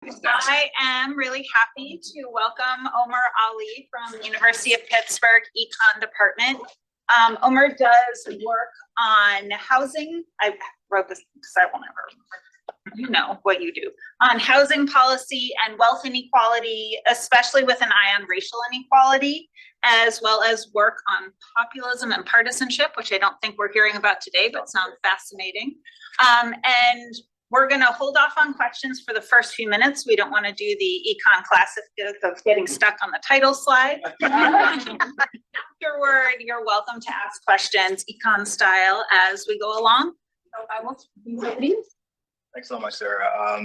I am really happy to welcome Omer Ali from the University of Pittsburgh Econ Department. Omer does work on housing. I wrote this because I won't ever remember. You know what you do on housing policy and wealth inequality, especially with an eye on racial inequality, as well as work on populism and partisanship, which I don't think we're hearing about today, but sounds fascinating. And we're going to hold off on questions for the first few minutes. We don't want to do the econ classic of getting stuck on the title slide. Afterward, you're welcome to ask questions econ style as we go along. So I will please. Thanks so much, Sarah.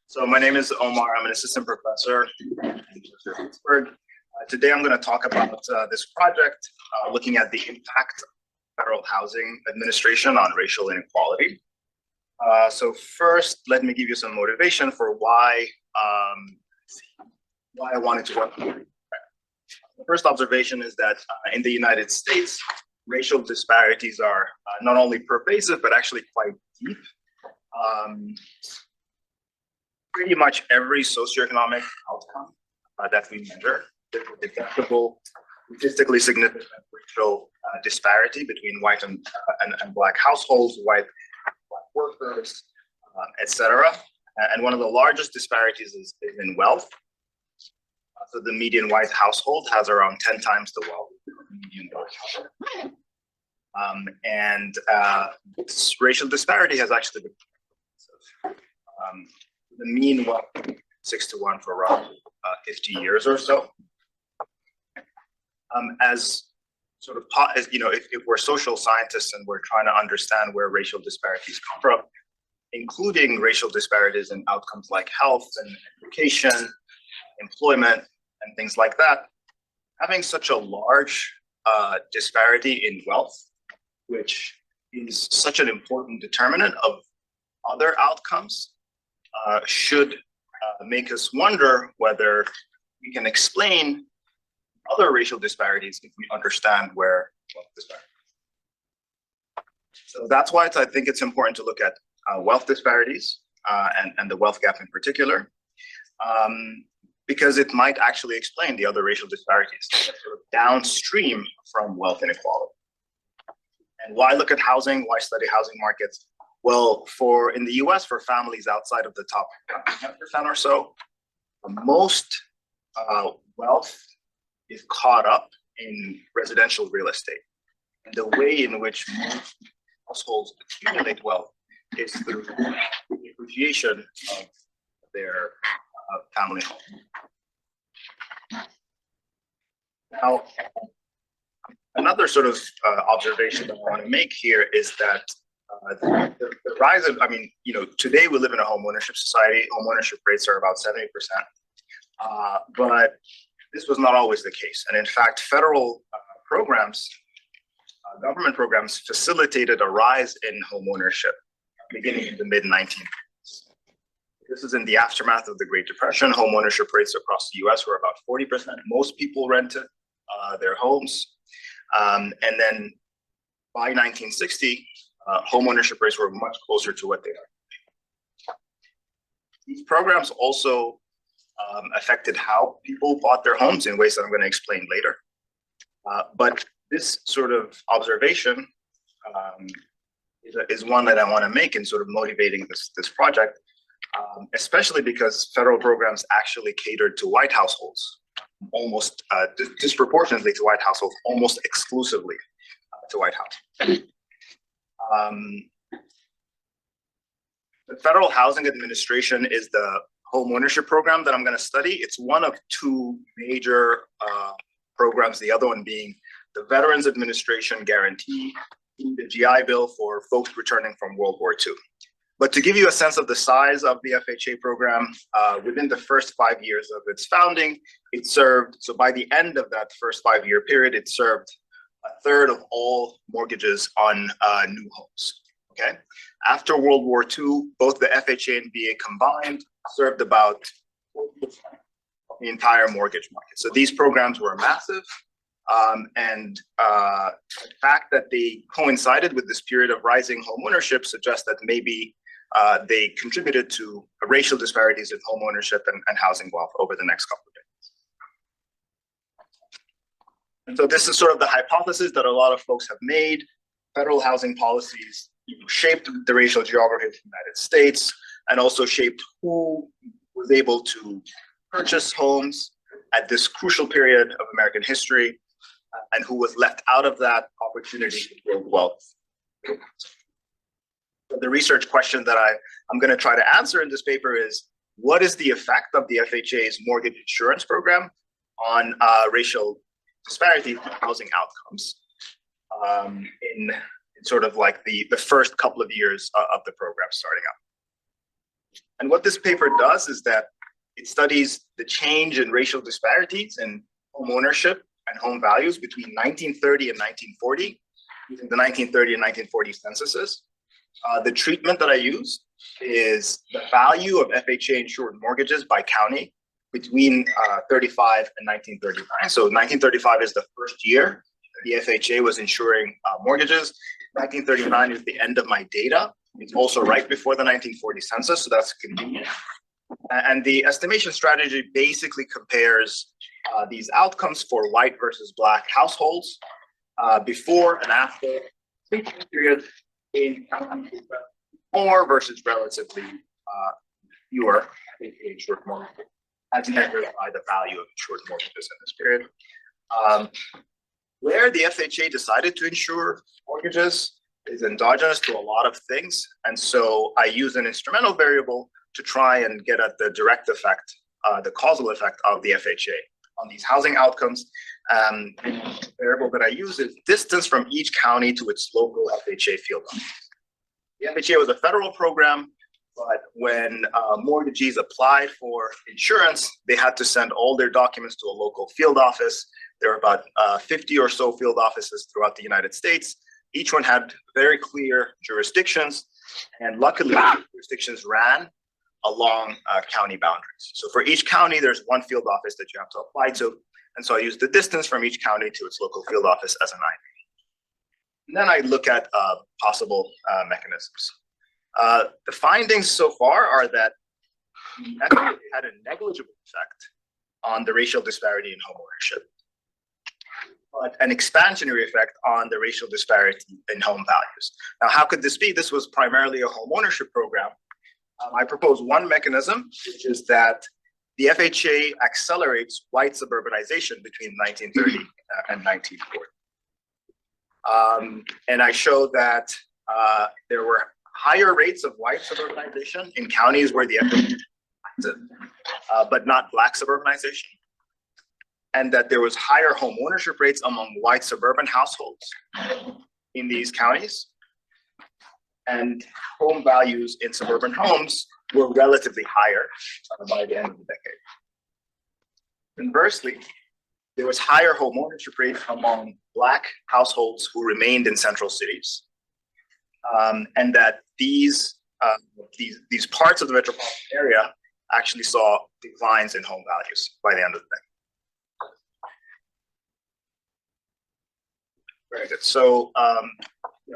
So my name is Omar. I'm an assistant professor in Pittsburgh. Today I'm going to talk about this project looking at the impact of federal housing administration on racial inequality. So first, let me give you some motivation for why I wanted to work. The first observation is that in the United States, racial disparities are not only pervasive, but actually quite deep. Pretty much every socioeconomic outcome that we measure, there's a detectable, statistically significant racial disparity between white and Black households, white workers, etc. And one of the largest disparities is in wealth. So the median white household has around 10 times the wealth of the median Black household. This racial disparity has actually been the mean wealth 6-to-1 for around 50 years or so. As sort of, if we're social scientists and we're trying to understand where racial disparities come from, including racial disparities in outcomes like health and education, employment, and things like that, having such a large disparity in wealth, which is such an important determinant of other outcomes, should make us wonder whether we can explain other racial disparities if we understand where wealth disparities. So that's why I think it's important to look at wealth disparities and the wealth gap in particular, because it might actually explain the other racial disparities that are sort of downstream from wealth inequality. And why look at housing? Why study housing markets? Well, in the US, for families outside of the top 10% or so, most wealth is caught up in residential real estate. And the way in which most households accumulate wealth is through the depreciation of their family home. Now, another sort of observation that I want to make here is that the rise of, today we live in a home ownership society. Home ownership rates are about 70%. But this was not always the case. And in fact, federal programs, government programs facilitated a rise in home ownership beginning in the mid-1900s. This is in the aftermath of the Great Depression. Home ownership rates across the US were about 40%. Most people rented their homes. And then by 1960, home ownership rates were much closer to what they are. These programs also affected how people bought their homes in ways that I'm going to explain later. But this sort of observation is one that I want to make in sort of motivating this project, especially because federal programs actually catered to white households, almost disproportionately to white households, almost exclusively to white households. The Federal Housing Administration is the home ownership program that I'm going to study. It's one of two major programs, the other one being the Veterans Administration Guarantee, the GI Bill for folks returning from World War II. But to give you a sense of the size of the FHA program, within the first 5 years of its founding, it served, so by the end of that first 5-year period, it served a third of all mortgages on new homes, okay? After World War II, both the FHA and VA combined served about 40% of the entire mortgage market. So these programs were massive. And the fact that they coincided with this period of rising home ownership suggests that maybe they contributed to racial disparities in home ownership and housing wealth over the next couple of decades. And so this is sort of the hypothesis that a lot of folks have made. Federal housing policies shaped the racial geography of the United States and also shaped who was able to purchase homes at this crucial period of American history and who was left out of that opportunity to build wealth. So the research question that I'm going to try to answer in this paper is, what is the effect of the FHA's mortgage insurance program on racial disparity in housing outcomes in sort of like the first couple of years of the program starting out? And what this paper does is that it studies the change in racial disparities in home ownership and home values between 1930 and 1940, using the 1930 and 1940 censuses. The treatment that I use is the value of FHA insured mortgages by county between 35 and 1939. So 1935 is the first year the FHA was insuring mortgages. 1939 is the end of my data. It's also right before the 1940 census, so that's convenient. And the estimation strategy basically compares these outcomes for white versus Black households before and after period in more versus relatively fewer insured mortgages, as measured by the value of insured mortgages in this period. Where the FHA decided to insure mortgages is endogenous to a lot of things. And so I use an instrumental variable to try and get at the direct effect, the causal effect of the FHA on these housing outcomes. The variable that I use is distance from each county to its local FHA field office. The FHA was a federal program, but when mortgagees applied for insurance, they had to send all their documents to a local field office. There are about 50 or so field offices throughout the United States. Each one had very clear jurisdictions, and luckily, jurisdictions ran along county boundaries. So for each county, there's one field office that you have to apply to. And so I use the distance from each county to its local field office as an IV. And then I look at possible mechanisms. The findings so far are that it had a negligible effect on the racial disparity in home ownership, but an expansionary effect on the racial disparity in home values. Now, how could this be? This was primarily a home ownership program. I propose one mechanism, which is that the FHA accelerates white suburbanization between 1930 and 1940. And I show that there were higher rates of white suburbanization in counties where the FHA acted, but not Black suburbanization. And that there was higher home ownership rates among white suburban households in these counties. And home values in suburban homes were relatively higher by the end of the decade. Conversely, there was higher home ownership rate among Black households who remained in central cities. And that these parts of the metropolitan area actually saw declines in home values by the end of the decade. Very good. So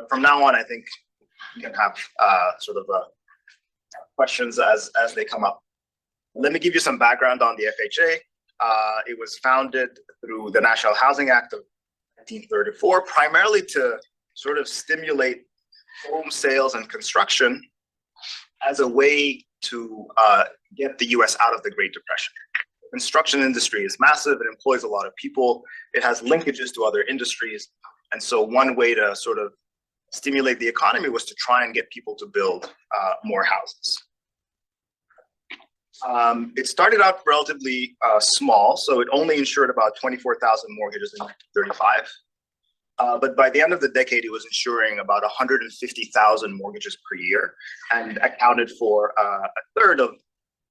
from now on, I think we can have sort of questions as they come up. Let me give you some background on the FHA. It was founded through the National Housing Act of 1934, primarily to sort of stimulate home sales and construction as a way to get the US out of the Great Depression. The construction industry is massive, it employs a lot of people, it has linkages to other industries. And so one way to sort of stimulate the economy was to try and get people to build more houses. It started out relatively small, so it only insured about 24,000 mortgages in 1935. But by the end of the decade, it was insuring about 150,000 mortgages per year and accounted for a third of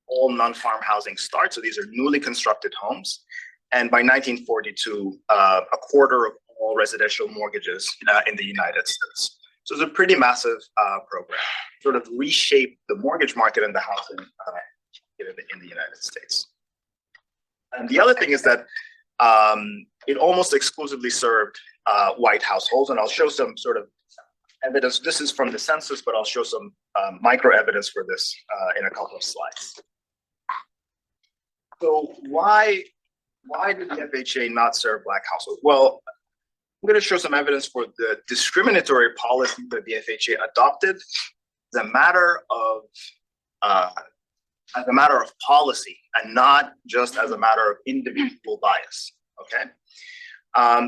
all non-farm housing starts. So these are newly constructed homes. And by 1942, a quarter of all residential mortgages in the United States. So it's a pretty massive program, sort of reshaped the mortgage market and the housing in the United States. And the other thing is that it almost exclusively served white households, and I'll show some sort of evidence. This is from the census, but I'll show some micro evidence for this in a couple of slides. So why did the FHA not serve Black households? Well, I'm going to show some evidence for the discriminatory policy that the FHA adopted as a matter of policy and not just as a matter of individual bias. Okay.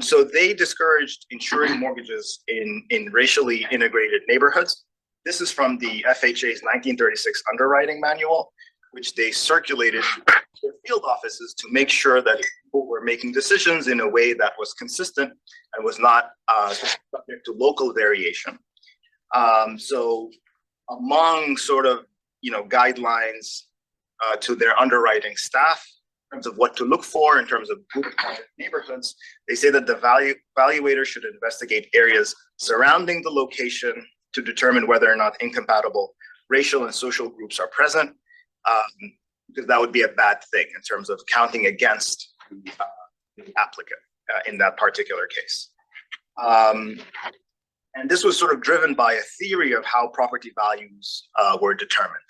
So they discouraged insuring mortgages in racially integrated neighborhoods. This is from the FHA's 1936 underwriting manual, which they circulated to their field offices to make sure that people were making decisions in a way that was consistent and was not subject to local variation. So among sort of, guidelines to their underwriting staff, in terms of what to look for in terms of good neighborhoods, they say that the evaluator should investigate areas surrounding the location to determine whether or not incompatible racial and social groups are present, because that would be a bad thing in terms of counting against the applicant in that particular case. And this was sort of driven by a theory of how property values were determined.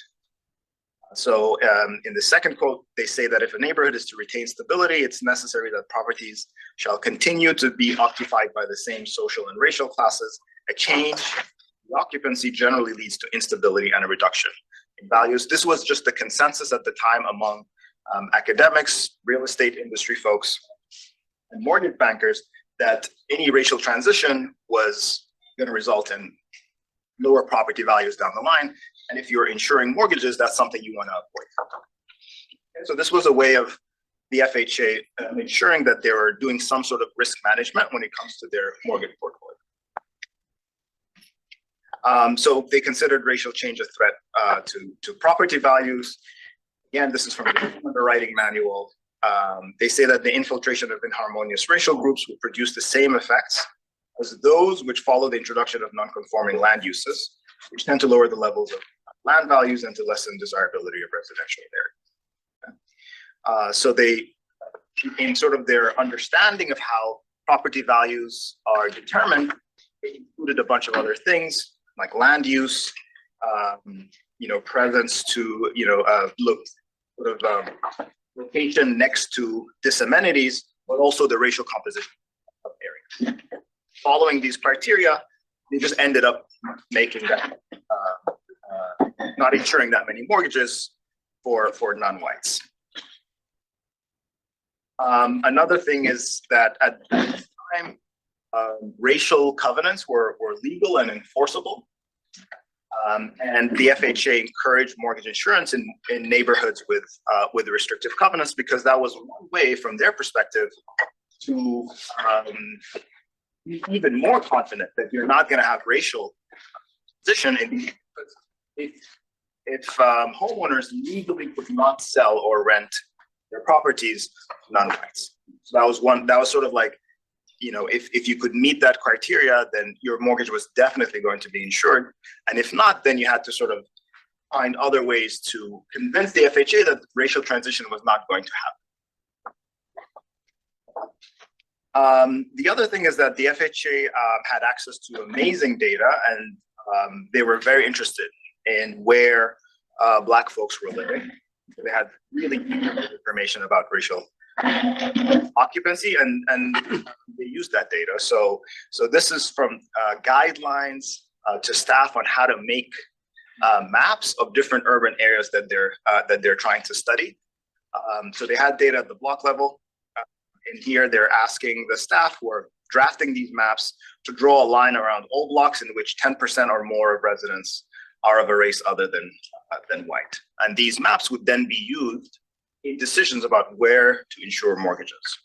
So in the second quote, they say that if a neighborhood is to retain stability, it's necessary that properties shall continue to be occupied by the same social and racial classes. A change in occupancy generally leads to instability and a reduction in values. This was just the consensus at the time among academics, real estate industry folks, and mortgage bankers, that any racial transition was going to result in lower property values down the line. And if you're insuring mortgages, that's something you want to avoid. Okay, so this was a way of the FHA ensuring that they were doing some sort of risk management when it comes to their mortgage portfolio. So they considered racial change a threat to property values. Again, this is from the underwriting manual. They say that the infiltration of inharmonious racial groups would produce the same effects as those which follow the introduction of non-conforming land uses, which tend to lower the levels of land values and to lessen desirability of residential areas. So they, in sort of their understanding of how property values are determined, they included a bunch of other things like land use, presence to, location next to disamenities, but also the racial composition of areas. Following these criteria, they just ended up making that, not insuring that many mortgages for non-whites. Another thing is that at the time, racial covenants were legal and enforceable. And the FHA encouraged mortgage insurance in neighborhoods with restrictive covenants, because that was one way from their perspective to be even more confident that you're not going to have racial position in these. If homeowners legally could not sell or rent their properties to non-whites. So that was sort of like, if you could meet that criteria, then your mortgage was definitely going to be insured. And if not, then you had to sort of find other ways to convince the FHA that racial transition was not going to happen. The other thing is that the FHA had access to amazing data, and they were very interested in where Black folks were living. They had really detailed information about racial occupancy, and they used that data. So this is from guidelines to staff on how to make maps of different urban areas that they're trying to study. So they had data at the block level. In here, they're asking the staff who are drafting these maps to draw a line around all blocks in which 10% or more of residents are of a race other than white. And these maps would then be used in decisions about where to insure mortgages.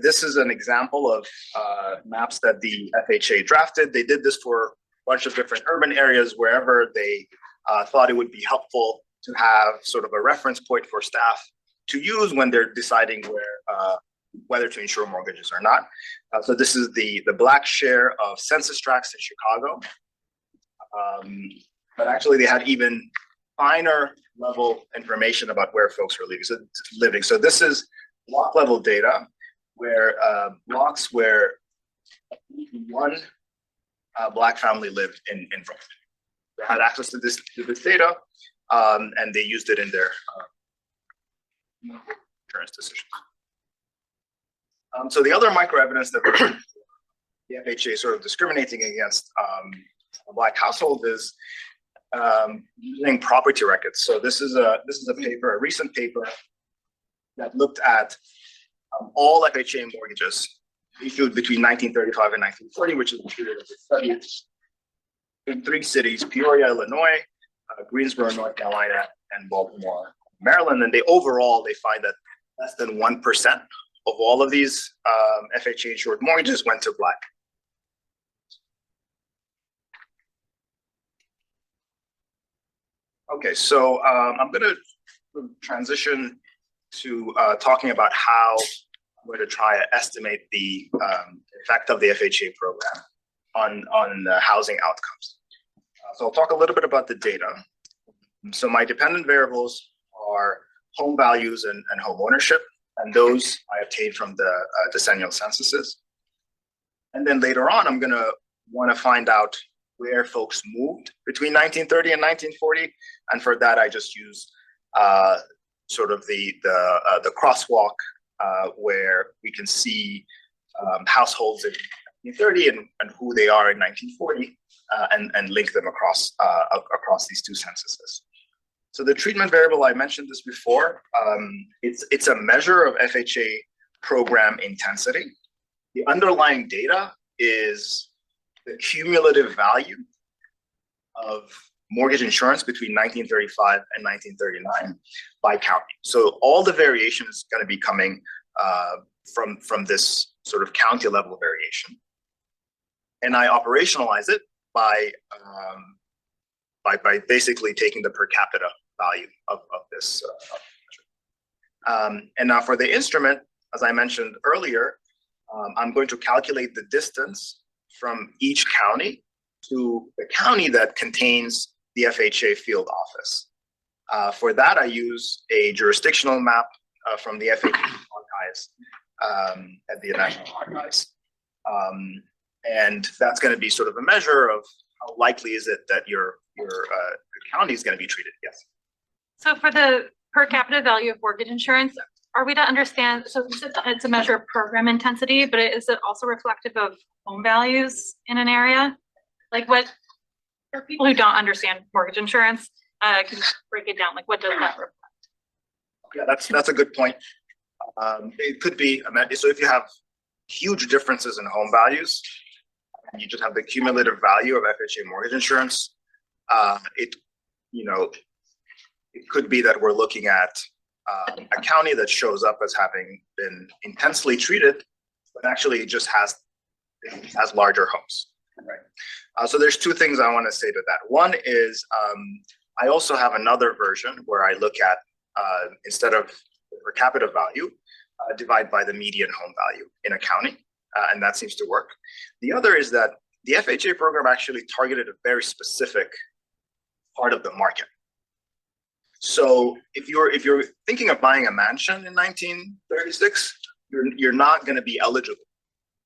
This is an example of maps that the FHA drafted. They did this for a bunch of different urban areas wherever they thought it would be helpful to have sort of a reference point for staff to use when they're deciding whether to insure mortgages or not. So this is the Black share of census tracts in Chicago. But actually they had even finer level information about where folks were living. So this is block level data where blocks where one Black family lived in Brooklyn. They had access to this data, and they used it in their insurance decisions. So the other micro evidence that the FHA sort of discriminating against a Black household is using property records. So this is a paper, a recent paper that looked at all FHA mortgages issued between 1935 and 1940, which is the period of the study, in 3 cities: Peoria, Illinois, Greensboro, North Carolina, and Baltimore, Maryland. And they find that less than 1% of all of these FHA insured mortgages went to Black. Okay, so I'm going to transition to talking about how I'm going to try to estimate the effect of the FHA program on the housing outcomes. So I'll talk a little bit about the data. So my dependent variables are home values and home ownership, and those I obtained from the decennial censuses. And then later on, I'm going to want to find out where folks moved between 1930 and 1940, and for that I just use sort of the crosswalk where we can see households in 1930 and who they are in 1940, and link them across these 2 censuses. So the treatment variable, I mentioned this before, it's a measure of FHA program intensity. The underlying data is the cumulative value of mortgage insurance between 1935 and 1939 by county. So all the variation is going to be coming from this sort of county level variation. And I operationalize it by basically taking the per capita value of this measure. And now for the instrument, as I mentioned earlier, I'm going to calculate the distance from each county to the county that contains the FHA field office. For that, I use a jurisdictional map from the FHA archives at the National Archives. And that's going to be sort of a measure of how likely is it that your county is going to be treated. Yes. So for the per capita value of mortgage insurance, are we to understand, so it's a measure of program intensity, but is it also reflective of home values in an area? Like, what, for people who don't understand mortgage insurance, can you break it down? Like, what does that reflect? Yeah, that's a good point. It could be, so if you have huge differences in home values, and you just have the cumulative value of FHA mortgage insurance, it could be that we're looking at a county that shows up as having been intensely treated, but actually just has larger homes, right? So there's 2 things I want to say to that. One is I also have another version where I look at, instead of the per capita value, divide by the median home value in a county, and that seems to work. The other is that the FHA program actually targeted a very specific part of the market. So if you're thinking of buying a mansion in 1936, you're not going to be eligible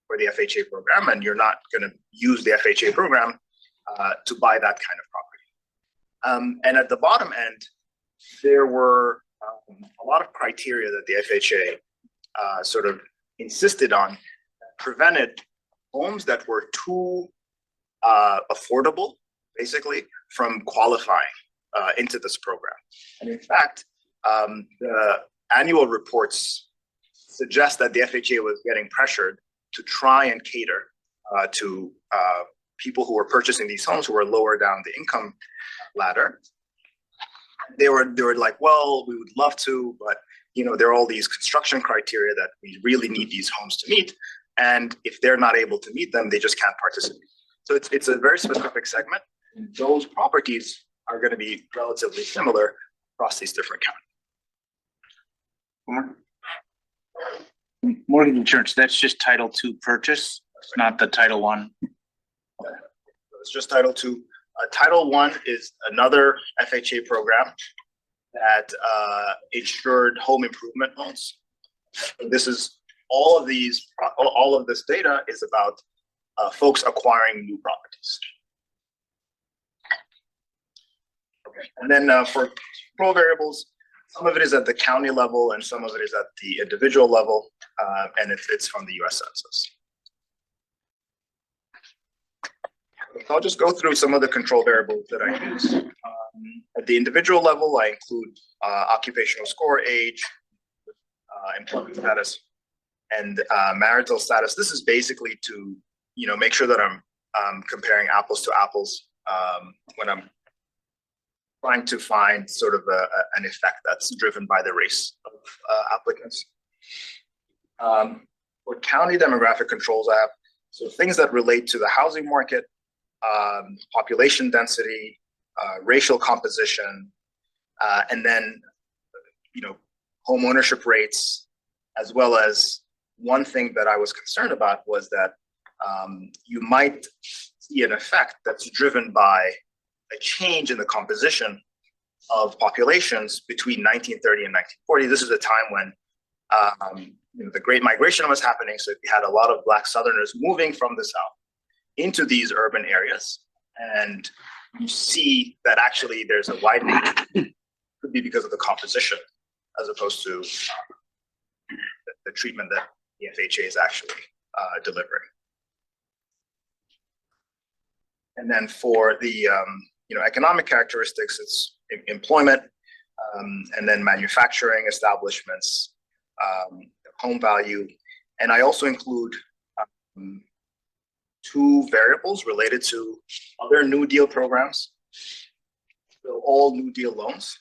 for the FHA program, and you're not going to use the FHA program to buy that kind of property. And at the bottom end, there were a lot of criteria that the FHA sort of insisted on, prevented homes that were too affordable, basically, from qualifying into this program. And in fact, the annual reports suggest that the FHA was getting pressured to try and cater to people who were purchasing these homes who were lower down the income ladder. They were like, well, we would love to, but there are all these construction criteria that we really need these homes to meet, and if they're not able to meet them, they just can't participate. So it's a very specific segment. Those properties are going to be relatively similar across these different counties. Mortgage insurance, that's just Title II purchase, not the Title I. It's just Title II. Title I is another FHA program that insured home improvement loans. This is all of this data is about folks acquiring new properties. Okay, and then for control variables, some of it is at the county level and some of it is at the individual level, and it's from the US Census. So I'll just go through some of the control variables that I use. At the individual level, I include occupational score, age, employment status, and marital status. This is basically to make sure that I'm comparing apples to apples when I'm trying to find sort of an effect that's driven by the race of applicants. For county demographic controls, I have things that relate to the housing market, population density, racial composition, and then home ownership rates, as well as one thing that I was concerned about was that you might see an effect that's driven by a change in the composition of populations between 1930 and 1940. This is a time when the Great Migration was happening, so you had a lot of Black Southerners moving from the South into these urban areas, and you see that actually there's a widening. Could be because of the composition, as opposed to the treatment that the FHA is actually delivering. And then for the economic characteristics, it's employment, and then manufacturing establishments, home value, and I also include two variables related to other New Deal programs. So all New Deal loans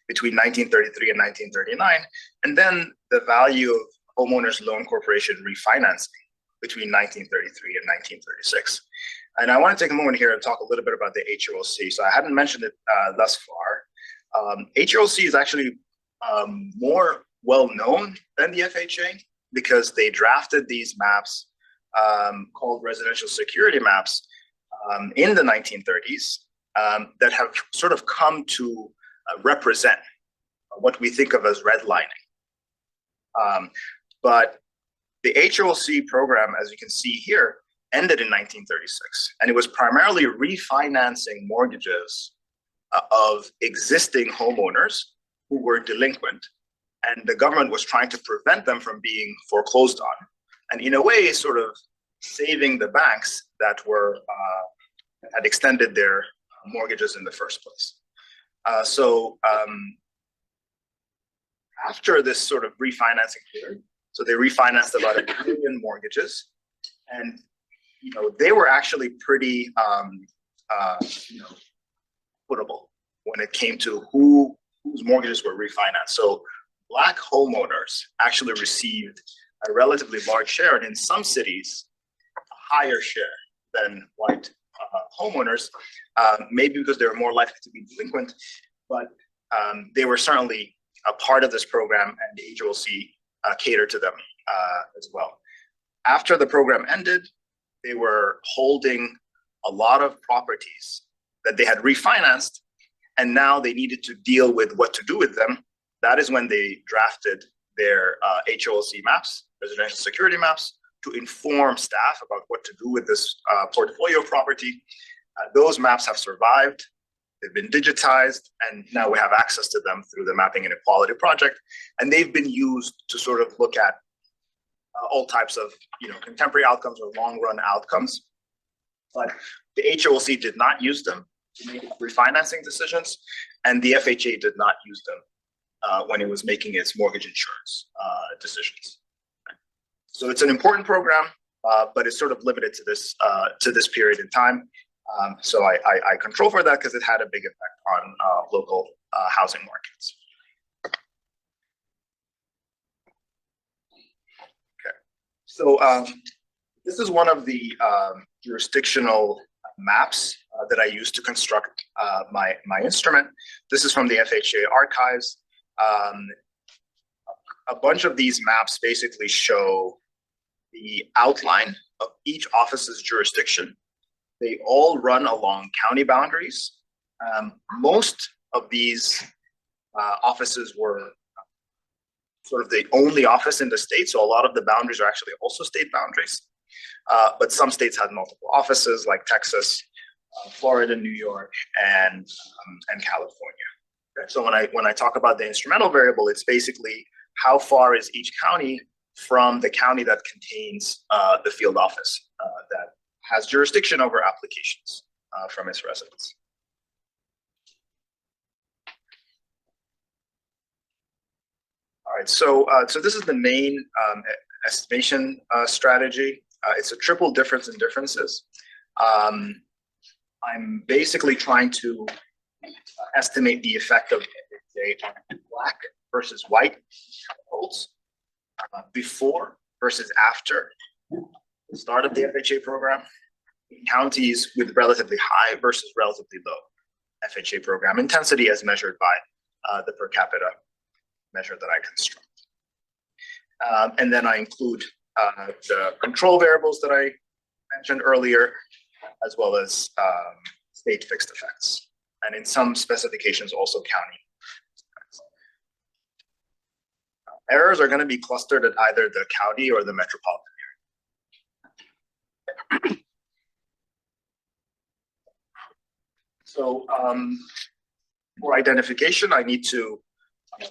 between 1933 and 1939, and then the value of Homeowners Loan Corporation refinancing between 1933 and 1936. And I want to take a moment here and talk a little bit about the HOLC. So I hadn't mentioned it thus far. HOLC is actually more well known than the FHA because they drafted these maps called residential security maps in the 1930s that have sort of come to represent what we think of as redlining. But the HOLC program, as you can see here, ended in 1936, and it was primarily refinancing mortgages of existing homeowners who were delinquent, and the government was trying to prevent them from being foreclosed on, and in a way, sort of saving the banks that had extended their mortgages in the first place. After this sort of refinancing period, so they refinanced about 1 billion mortgages, and they were actually pretty equitable when it came to whose mortgages were refinanced. So Black homeowners actually received a relatively large share, and in some cities, a higher share than white homeowners, maybe because they were more likely to be delinquent, but they were certainly a part of this program, and the HOLC catered to them as well. After the program ended, they were holding a lot of properties that they had refinanced, and now they needed to deal with what to do with them. That is when they drafted their HOLC maps, residential security maps, to inform staff about what to do with this portfolio property. Those maps have survived. They've been digitized, and now we have access to them through the Mapping Inequality project. And they've been used to sort of look at all types of contemporary outcomes or long-run outcomes. But the HOLC did not use them to make refinancing decisions, and the FHA did not use them when it was making its mortgage insurance decisions. So it's an important program, but it's sort of limited to this period in time. So I control for that because it had a big effect on local housing markets. Okay, so this is one of the jurisdictional maps that I use to construct my instrument. This is from the FHA archives. A bunch of these maps basically show the outline of each office's jurisdiction. They all run along county boundaries. Most of these offices were sort of the only office in the state, so a lot of the boundaries are actually also state boundaries. But some states had multiple offices, like Texas, Florida, New York, and California. Okay, so when I talk about the instrumental variable, it's basically how far is each county from the county that contains the field office that has jurisdiction over applications from its residents. All right, so this is the main estimation strategy. It's a triple difference in differences. I'm basically trying to estimate the effect of black versus white households before versus after the start of the FHA program, counties with relatively high versus relatively low FHA program intensity as measured by the per capita measure that I construct. And then I include the control variables that I mentioned earlier, as well as state fixed effects, and in some specifications also county. Errors are going to be clustered at either the county or the metropolitan area. So for identification, I need to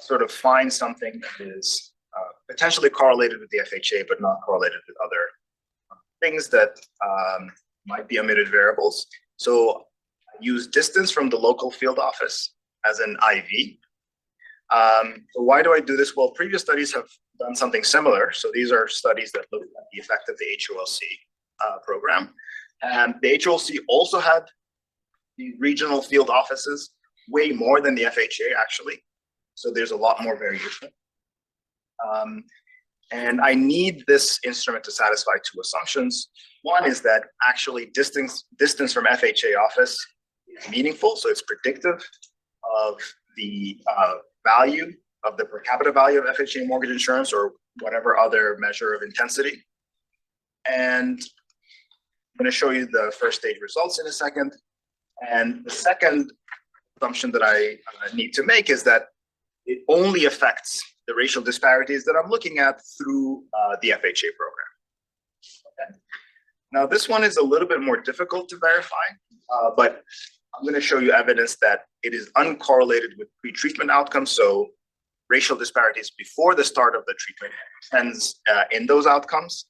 sort of find something that is potentially correlated with the FHA, but not correlated with other things that might be omitted variables. So I use distance from the local field office as an IV. So why do I do this? Well, previous studies have done something similar. So these are studies that look at the effect of the HOLC program. And the HOLC also had the regional field offices, way more than the FHA actually. So there's a lot more variation. And I need this instrument to satisfy two assumptions. One is that actually distance from FHA office is meaningful, so it's predictive of the value of the per capita value of FHA mortgage insurance or whatever other measure of intensity. And I'm going to show you the first stage results in a second. And the second assumption that I need to make is that it only affects the racial disparities that I'm looking at through the FHA program. Okay. Now, this one is a little bit more difficult to verify, but I'm going to show you evidence that it is uncorrelated with pre-treatment outcomes. So racial disparities before the start of the treatment trends in those outcomes.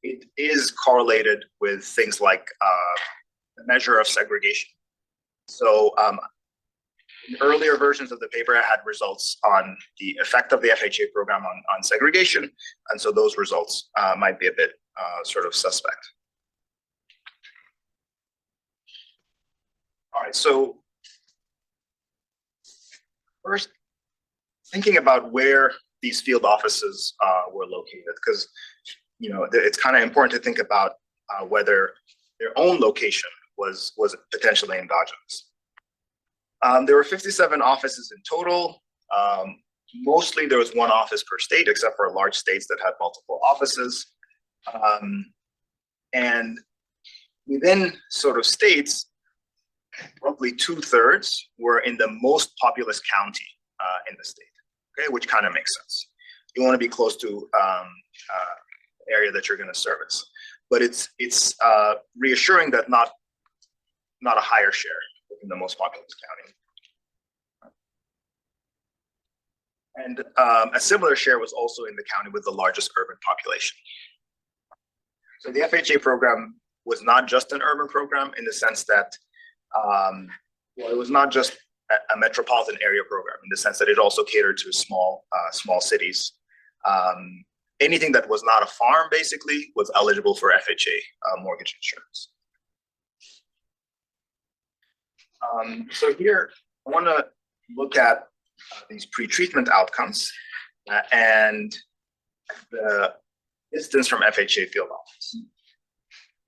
It is correlated with things like the measure of segregation. So in earlier versions of the paper, I had results on the effect of the FHA program on segregation. And so those results might be a bit sort of suspect. All right, so first, thinking about where these field offices were located, because it's kind of important to think about whether their own location was potentially endogenous. There were 57 offices in total. Mostly there was one office per state, except for large states that had multiple offices. And within sort of states, roughly 2/3 were in the most populous county in the state, okay, which kind of makes sense. You want to be close to the area that you're going to service, but it's reassuring that not a higher share in the most populous county. And a similar share was also in the county with the largest urban population. So the FHA program was not just an urban program in the sense that, it was not just a metropolitan area program in the sense that it also catered to small cities. Anything that was not a farm basically was eligible for FHA mortgage insurance. So here, I want to look at these pre-treatment outcomes and the distance from FHA field office.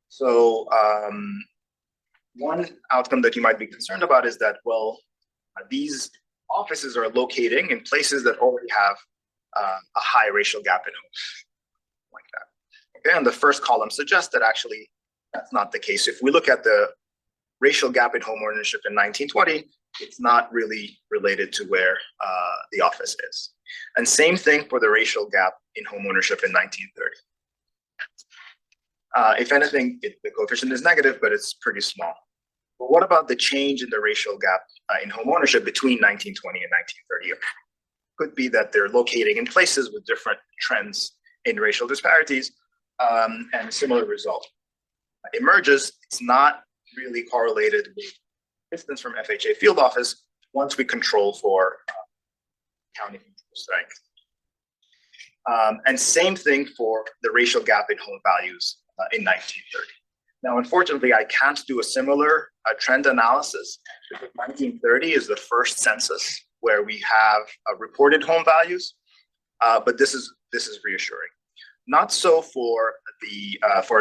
So one outcome that you might be concerned about is that, these offices are locating in places that already have a high racial gap in homes, like that. Okay, and the first column suggests that actually that's not the case. If we look at the racial gap in home ownership in 1920, it's not really related to where the office is. And same thing for the racial gap in home ownership in 1930. If anything, the coefficient is negative, but it's pretty small. But what about the change in the racial gap in home ownership between 1920 and 1930? Could be that they're locating in places with different trends in racial disparities, and a similar result emerges. It's not really correlated with distance from FHA field office once we control for county strength. And same thing for the racial gap in home values in 1930. Now, unfortunately, I can't do a similar trend analysis because 1930 is the first census where we have reported home values, but this is reassuring. Not so for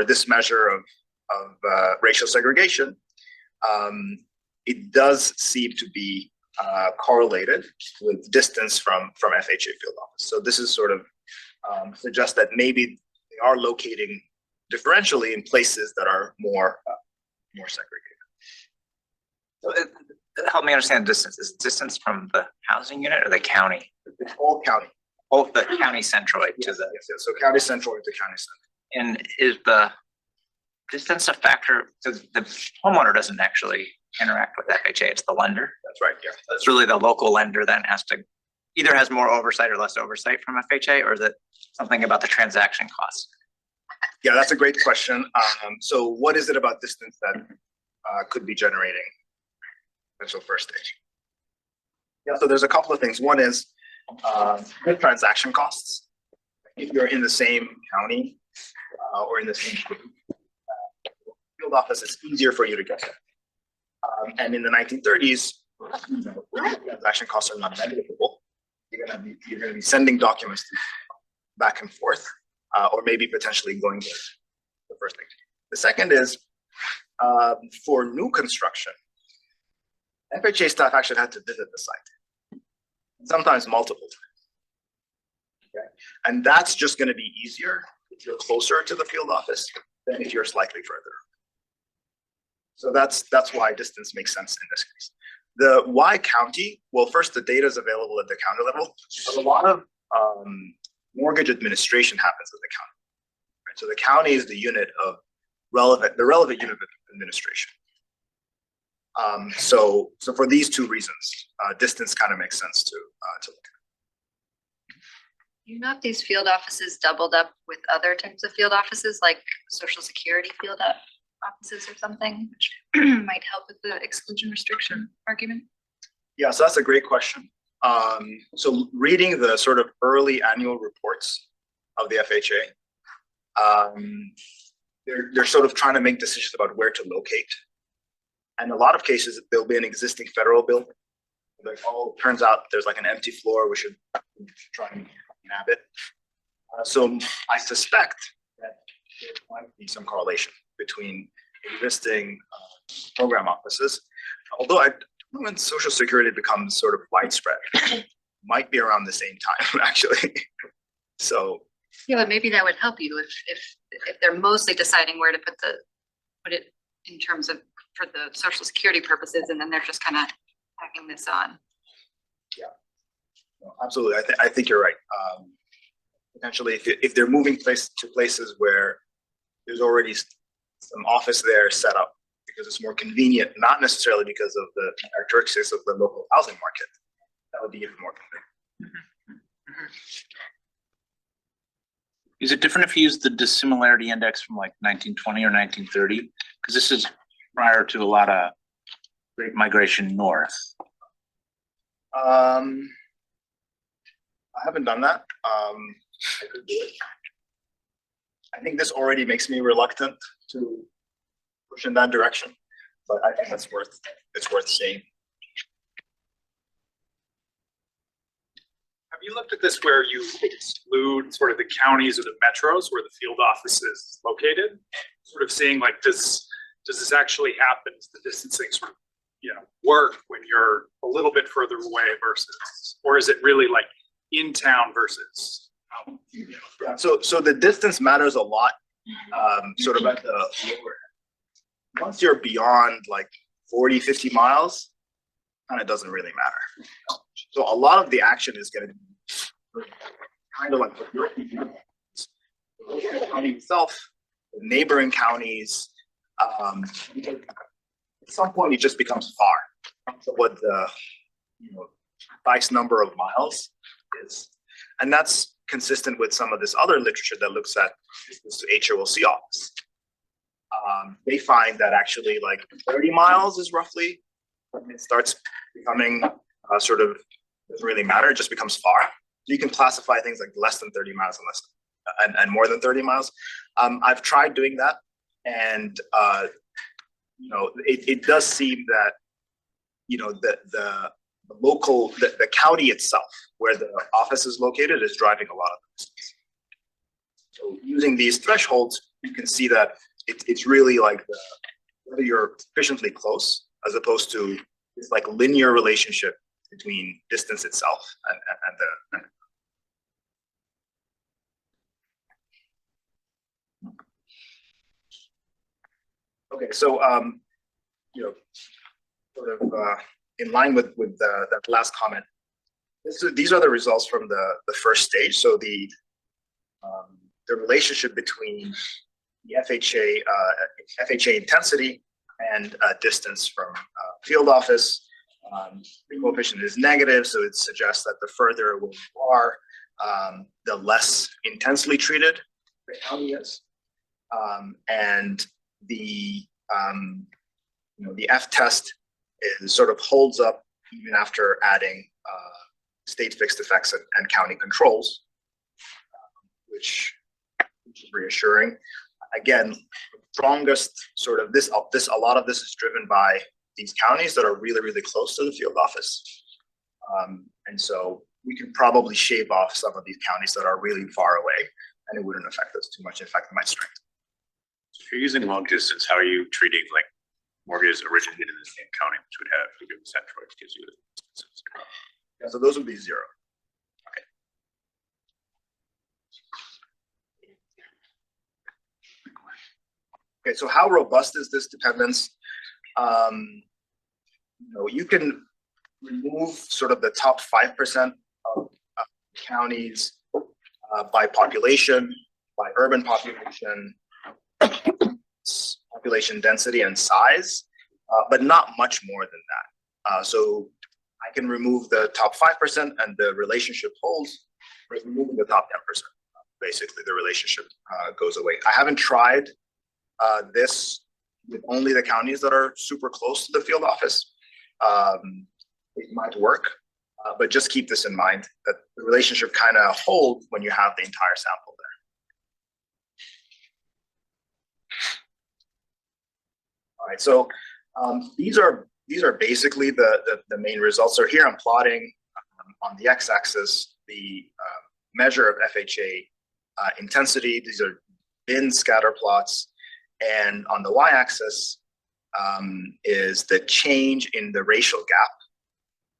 this measure of racial segregation. It does seem to be correlated with distance from FHA field office. So this is sort of suggests that maybe they are locating differentially in places that are more segregated. So help me understand distance. Is it distance from the housing unit or the county? It's all county. Oh, the county centroid to the. Yes. So county central to county center. And is the distance a factor? Because the homeowner doesn't actually interact with FHA, it's the lender. That's right. Yeah. It's really the local lender then has to either has more oversight or less oversight from FHA, or is it something about the transaction costs? Yeah, that's a great question. So what is it about distance that could be generating potential first stage? Yeah, so there's a couple of things. One is the transaction costs. If you're in the same county or in the same field office, it's easier for you to get there. And in the 1930s, transaction costs are not negligible. You're gonna be sending documents back and forth, or maybe potentially going there. The first thing. The second is for new construction, FHA staff actually had to visit the site, sometimes multiple times. Okay, and that's just going to be easier if you're closer to the field office than if you're slightly further. So that's why distance makes sense in this case. The why county? Well, first, the data is available at the county level. So a lot of mortgage administration happens at the county. Right? So the county is the unit of relevant unit of administration. So for these two reasons, distance kind of makes sense to look at. You know if these field offices doubled up with other types of field offices, like Social Security field offices or something, which might help with the exclusion restriction argument? Yeah, so that's a great question. So reading the sort of early annual reports of the FHA, they're sort of trying to make decisions about where to locate. And a lot of cases, there'll be an existing federal building. Like, oh, turns out there's like an empty floor, we should try and nab it. So I suspect that there might be some correlation between existing program offices. Although when Social Security becomes sort of widespread, might be around the same time, actually. So Yeah, but maybe that would help you if they're mostly deciding where to put it in terms of for the Social Security purposes, and then they're just kind of tacking this on. Yeah, no, absolutely. I think you're right. Potentially, if they're moving to places where there's already some office there set up because it's more convenient, not necessarily because of the characteristics of the local housing market, that would be even more convenient. Is it different if you use the dissimilarity index from like 1920 or 1930? Because this is prior to a lot of great migration north. I haven't done that. I could do it. I think this already makes me reluctant to push in that direction, but I think it's worth seeing. Have you looked at this where you exclude sort of the counties or the metros where the field office is located? Sort of seeing like does this actually happen? Does the distancing sort of, work when you're a little bit further away versus, or is it really like in town versus? Yeah, so the distance matters a lot, sort of at the lower end. Once you're beyond like 40, 50 miles, kind of doesn't really matter. So a lot of the action is going to be kind of like what you're county itself, neighboring counties. At some point, it just becomes far from what the precise number of miles is, and that's consistent with some of this other literature that looks at this HOLC office. They find that actually like 30 miles is roughly when it starts becoming sort of doesn't really matter. It just becomes far. So you can classify things like less than 30 miles and more than 30 miles. I've tried doing that, and it does seem that the local the county itself where the office is located is driving a lot of business. So using these thresholds, you can see that it's really like whether you're sufficiently close as opposed to this like linear relationship between distance itself and okay, so sort of in line with that last comment, these are the results from the first stage. So the relationship between the FHA intensity and distance from field office. The coefficient is negative, so it suggests that the further away you are, the less intensely treated the county is, and the F test sort of holds up even after adding state fixed effects and county controls, which is reassuring. Again, strongest sort of a lot of this is driven by these counties that are really, really close to the field office. And so we can probably shave off some of these counties that are really far away, and it wouldn't affect us too much. In fact, it might strengthen. If you're using long distance, how are you treating like mortgages originated in the same county, which would have central, which gives you the Yeah, so those would be 0. Okay, so how robust is this dependence? You can remove sort of the top 5% of counties by population, by urban population, population density and size, but not much more than that. So I can remove the top 5% and the relationship holds, but removing the top 10%, basically the relationship goes away. I haven't tried this with only the counties that are super close to the field office. It might work, but just keep this in mind that the relationship kind of holds when you have the entire sample there. All right, so these are basically the main results. So here I'm plotting on the x-axis the measure of FHA intensity. These are bin scatter plots. And on the y-axis is the change in the racial gap,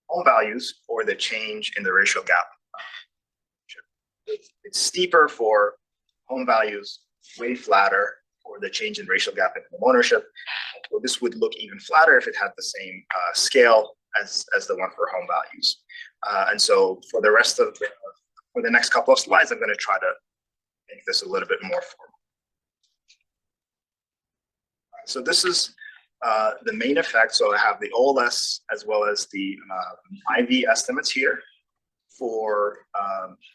home values, or the change in the racial gap. It's steeper for home values, way flatter for the change in racial gap in home ownership. So this would look even flatter if it had the same scale as the one for home values. And so for the rest of for the next couple of slides, I'm going to try to make this a little bit more formal. So this is the main effect. So I have the OLS as well as the IV estimates here for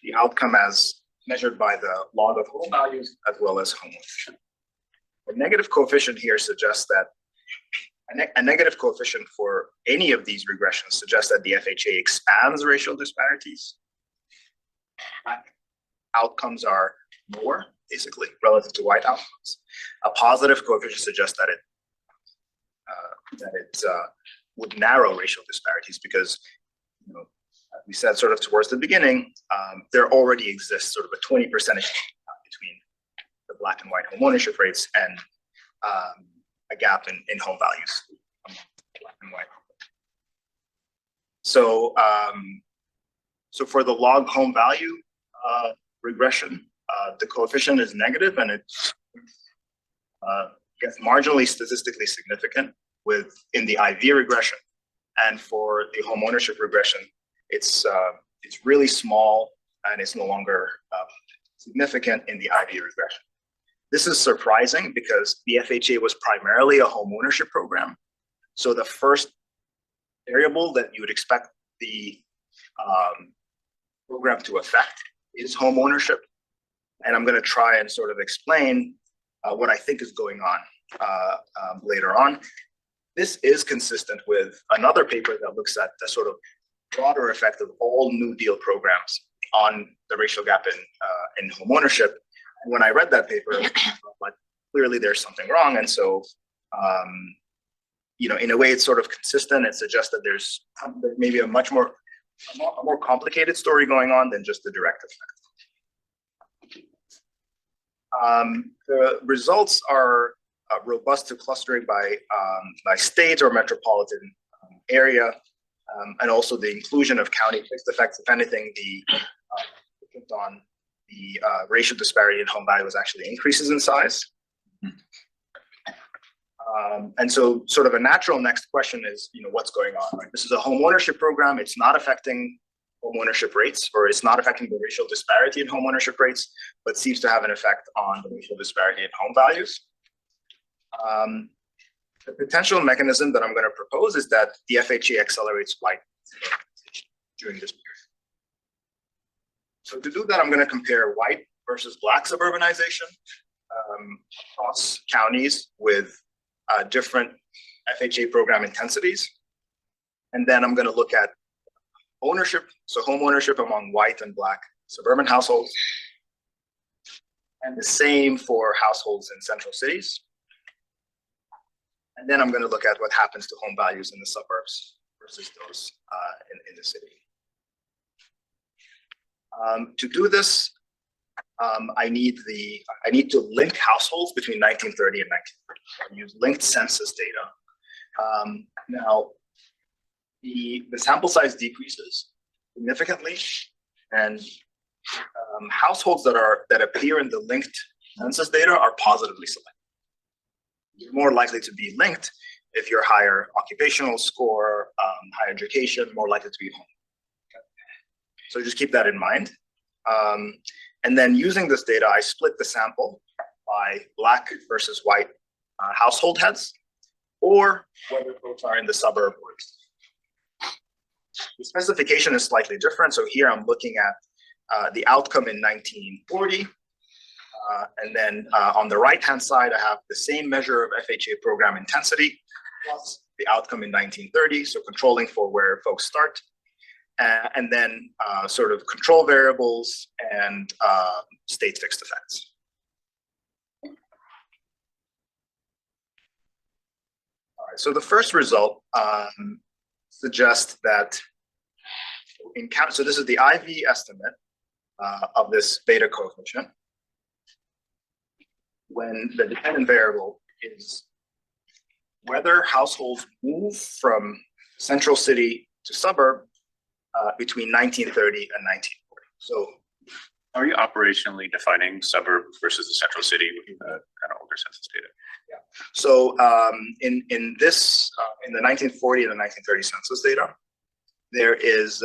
the outcome as measured by the log of home values as well as home ownership. The negative coefficient here suggests that a negative coefficient for any of these regressions suggests that the FHA expands racial disparities. Outcomes are lower, basically, relative to white outcomes. A positive coefficient suggests that it would narrow racial disparities because, as we said sort of towards the beginning, there already exists sort of a 20% between the black and white home ownership rates and a gap in home values, black and white. So, so for the log home value regression, the coefficient is negative and it gets marginally statistically significant in the IV regression. And for the home ownership regression, it's really small and it's no longer significant in the IV regression. This is surprising because the FHA was primarily a home ownership program. So the first variable that you would expect the program to affect is home ownership. And I'm going to try and sort of explain what I think is going on later on. This is consistent with another paper that looks at the sort of broader effect of all New Deal programs on the racial gap in home ownership. And when I read that paper, I felt like clearly there's something wrong. And so, you know, in a way, it's sort of consistent. It suggests that there's maybe a more complicated story going on than just the direct effect. The results are robust to clustering by state or metropolitan area, and also the inclusion of county fixed effects. If anything, the on the racial disparity in home value actually increases in size. And so sort of a natural next question is, you know, what's going on, right? This is a home ownership program. It's not affecting home ownership rates, or it's not affecting the racial disparity in home ownership rates, but seems to have an effect on the racial disparity in home values. The potential mechanism that I'm going to propose is that the FHA accelerates white during this period. So to do that, I'm going to compare white versus black suburbanization across counties with different FHA program intensities. And then I'm going to look at ownership, so home ownership among white and black suburban households, and the same for households in central cities. And then I'm going to look at what happens to home values in the suburbs versus those in the city. To do this, I need to link households between 1930 and 1940. I use linked census data. Now, the sample size decreases significantly, and households that appear in the linked census data are positively selected. You're more likely to be linked if you're higher occupational score, higher education, more likely to be home. Okay. So just keep that in mind. And then using this data, I split the sample by black versus white household heads, or whether folks are in the suburb or the specification is slightly different. So here I'm looking at the outcome in 1940. And then on the right-hand side, I have the same measure of FHA program intensity plus the outcome in 1930. So controlling for where folks start. And then sort of control variables and state fixed effects. All right, so the first result suggests that so this is the IV estimate of this beta coefficient, when the dependent variable is whether households move from central city to suburb between 1930 and 1940. So are you operationally defining suburb versus the central city with the kind of older census data? Yeah. So in this in the 1940 and the 1930 census data, there's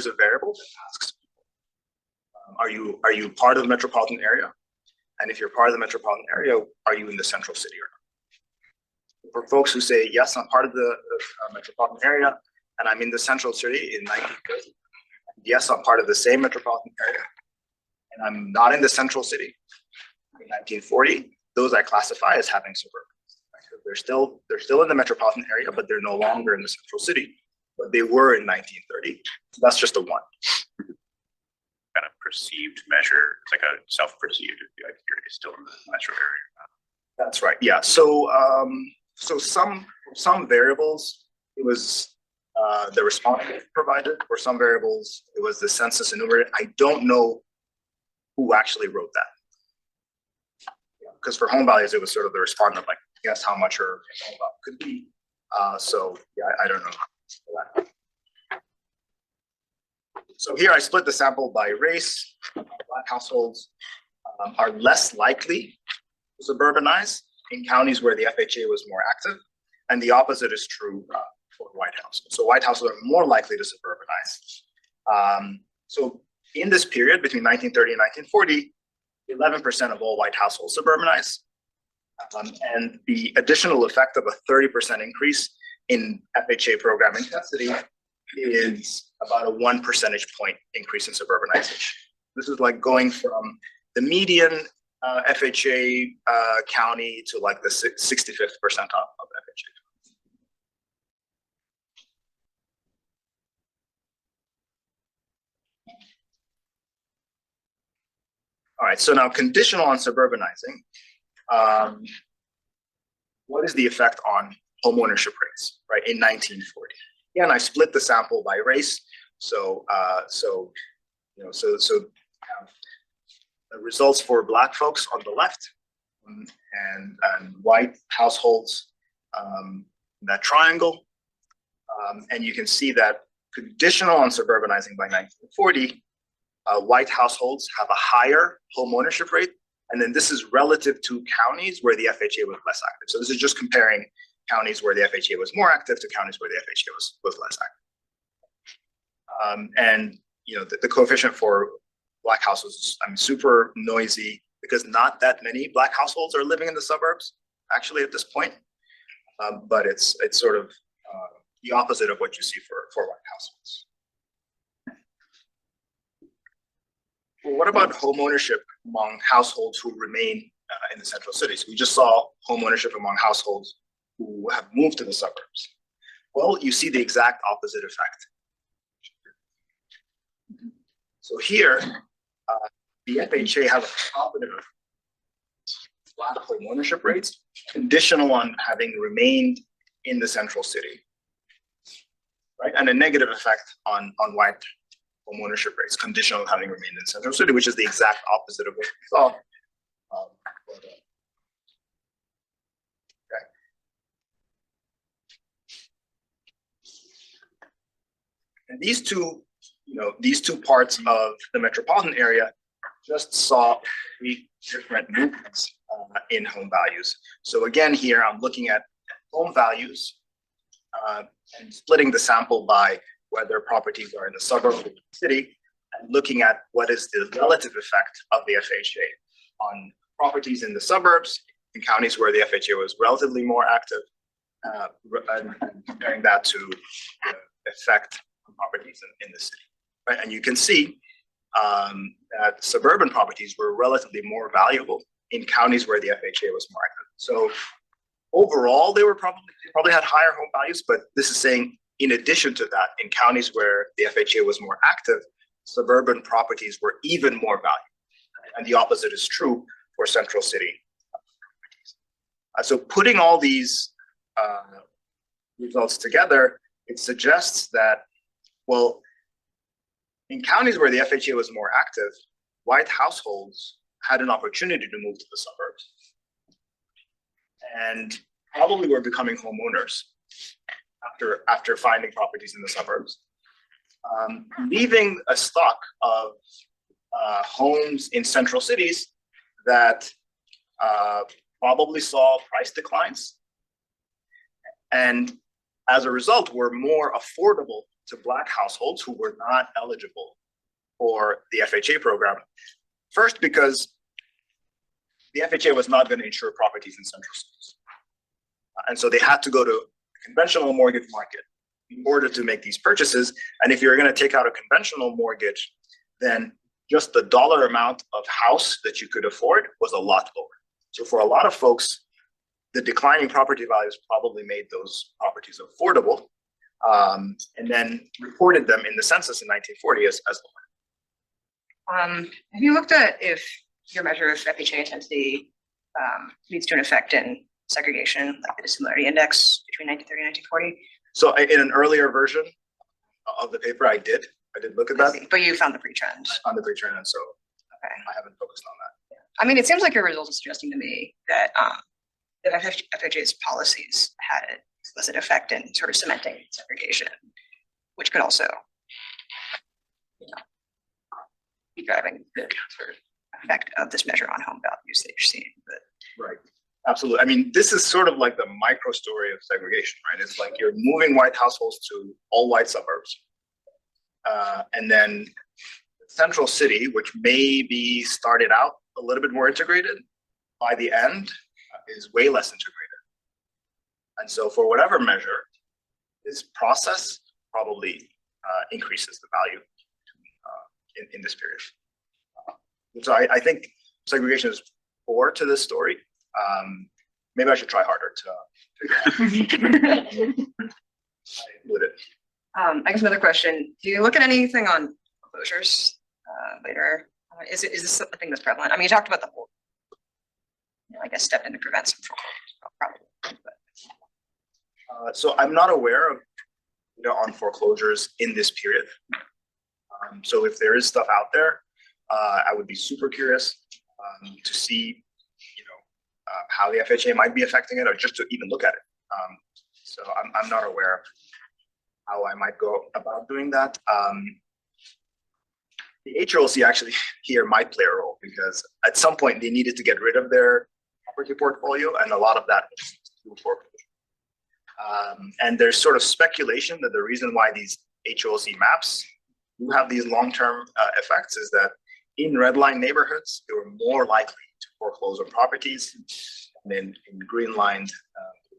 a variable that asks people, are you part of the metropolitan area? And if you're part of the metropolitan area, are you in the central city or not? For folks who say, yes, I'm part of the metropolitan area, and I'm in the central city in 1930, yes, I'm part of the same metropolitan area, and I'm not in the central city in 1940, those I classify as having suburbans. They're still in the metropolitan area, but they're no longer in the central city, but they were in 1930. So that's just a 1. Kind of perceived measure. It's like a self-perceived if you're still in the metro area. That's right. Yeah. So some variables it was the respondent provided. For some variables it was the census enumerated. I don't know who actually wrote that. Because for home values it was sort of the respondent like guess how much her home value could be. So yeah, I don't know. So here I split the sample by race. Black households are less likely to suburbanize in counties where the FHA was more active, and the opposite is true for white households. So white households are more likely to suburbanize. So in this period between 1930 and 1940, 11% of all white households suburbanize. And the additional effect of a 30% increase in FHA program intensity is about a 1 percentage point increase in suburbanization. This is like going from the median FHA county to like the 65th percentile of FHA. All right, so now conditional on suburbanizing. What is the effect on home ownership rates, right, in 1940? Again, I split the sample by race. So, the results for Black folks on the left and white households, that triangle. And you can see that conditional on suburbanizing by 1940, white households have a higher home ownership rate. And then this is relative to counties where the FHA was less active. So this is just comparing counties where the FHA was more active to counties where the FHA was less active. And the coefficient for Black households is super noisy because not that many Black households are living in the suburbs actually at this point. But it's sort of the opposite of what you see for white households. Well, what about home ownership among households who remain in the central cities? We just saw home ownership among households who have moved to the suburbs. Well, you see the exact opposite effect. So here, the FHA has a positive Black home ownership rates, conditional on having remained in the central city, right? And a negative effect on white home ownership rates, conditional on having remained in the central city, which is the exact opposite of what we saw. Okay. And these two parts of the metropolitan area just saw 3 different movements in home values. So again, here I'm looking at home values and splitting the sample by whether properties are in the suburb or the city, and looking at what is the relative effect of the FHA on properties in the suburbs, in counties where the FHA was relatively more active, and comparing that to the effect on properties in the city. Right? And you can see that suburban properties were relatively more valuable in counties where the FHA was more active. So overall, they probably had higher home values, but this is saying in addition to that, in counties where the FHA was more active, suburban properties were even more valuable. And the opposite is true for central city properties. So putting all these results together, it suggests that, well, in counties where the FHA was more active, white households had an opportunity to move to the suburbs and probably were becoming homeowners after finding properties in the suburbs, leaving a stock of homes in central cities that probably saw price declines, and as a result were more affordable to Black households who were not eligible for the FHA program. First, because the FHA was not going to insure properties in central cities. And so they had to go to a conventional mortgage market in order to make these purchases. And if you're going to take out a conventional mortgage, then just the dollar amount of house that you could afford was a lot lower. So for a lot of folks, the declining property values probably made those properties affordable, and then reported them in the census in 1940 as lower. Have you looked at if your measure of FHA intensity leads to an effect in segregation, like the dissimilarity index between 1930 and 1940? So in an earlier version of the paper, I did look at that. But you found the pre-trend. On the pre-trend, and so okay. I haven't focused on that. I mean, it seems like your results are suggesting to me that FHA's policies had an explicit effect in sort of cementing segregation, which could also, be driving the sort of effect of this measure on home values that you're seeing. But right, absolutely. I mean, this is sort of like the micro story of segregation, right? It's like you're moving white households to all white suburbs, and then central city, which maybe started out a little bit more integrated, by the end is way less integrated. And so for whatever measure, this process probably increases the value in this period. So I think segregation is core to this story. Maybe I should try harder to include it. I guess another question, do you look at anything on foreclosures later? Is this something that's prevalent? I mean, you talked about the whole, I guess, step in to prevent some foreclosures, probably. But. So I'm not aware of on foreclosures in this period. So if there is stuff out there, I would be super curious to see, how the FHA might be affecting it, or just to even look at it. So I'm not aware of how I might go about doing that. The HOLC actually here might play a role, because at some point they needed to get rid of their property portfolio, and a lot of that was through foreclosure. And there's sort of speculation that the reason why these HOLC maps do have these long-term effects is that in red line neighborhoods, they were more likely to foreclose on properties than in green lined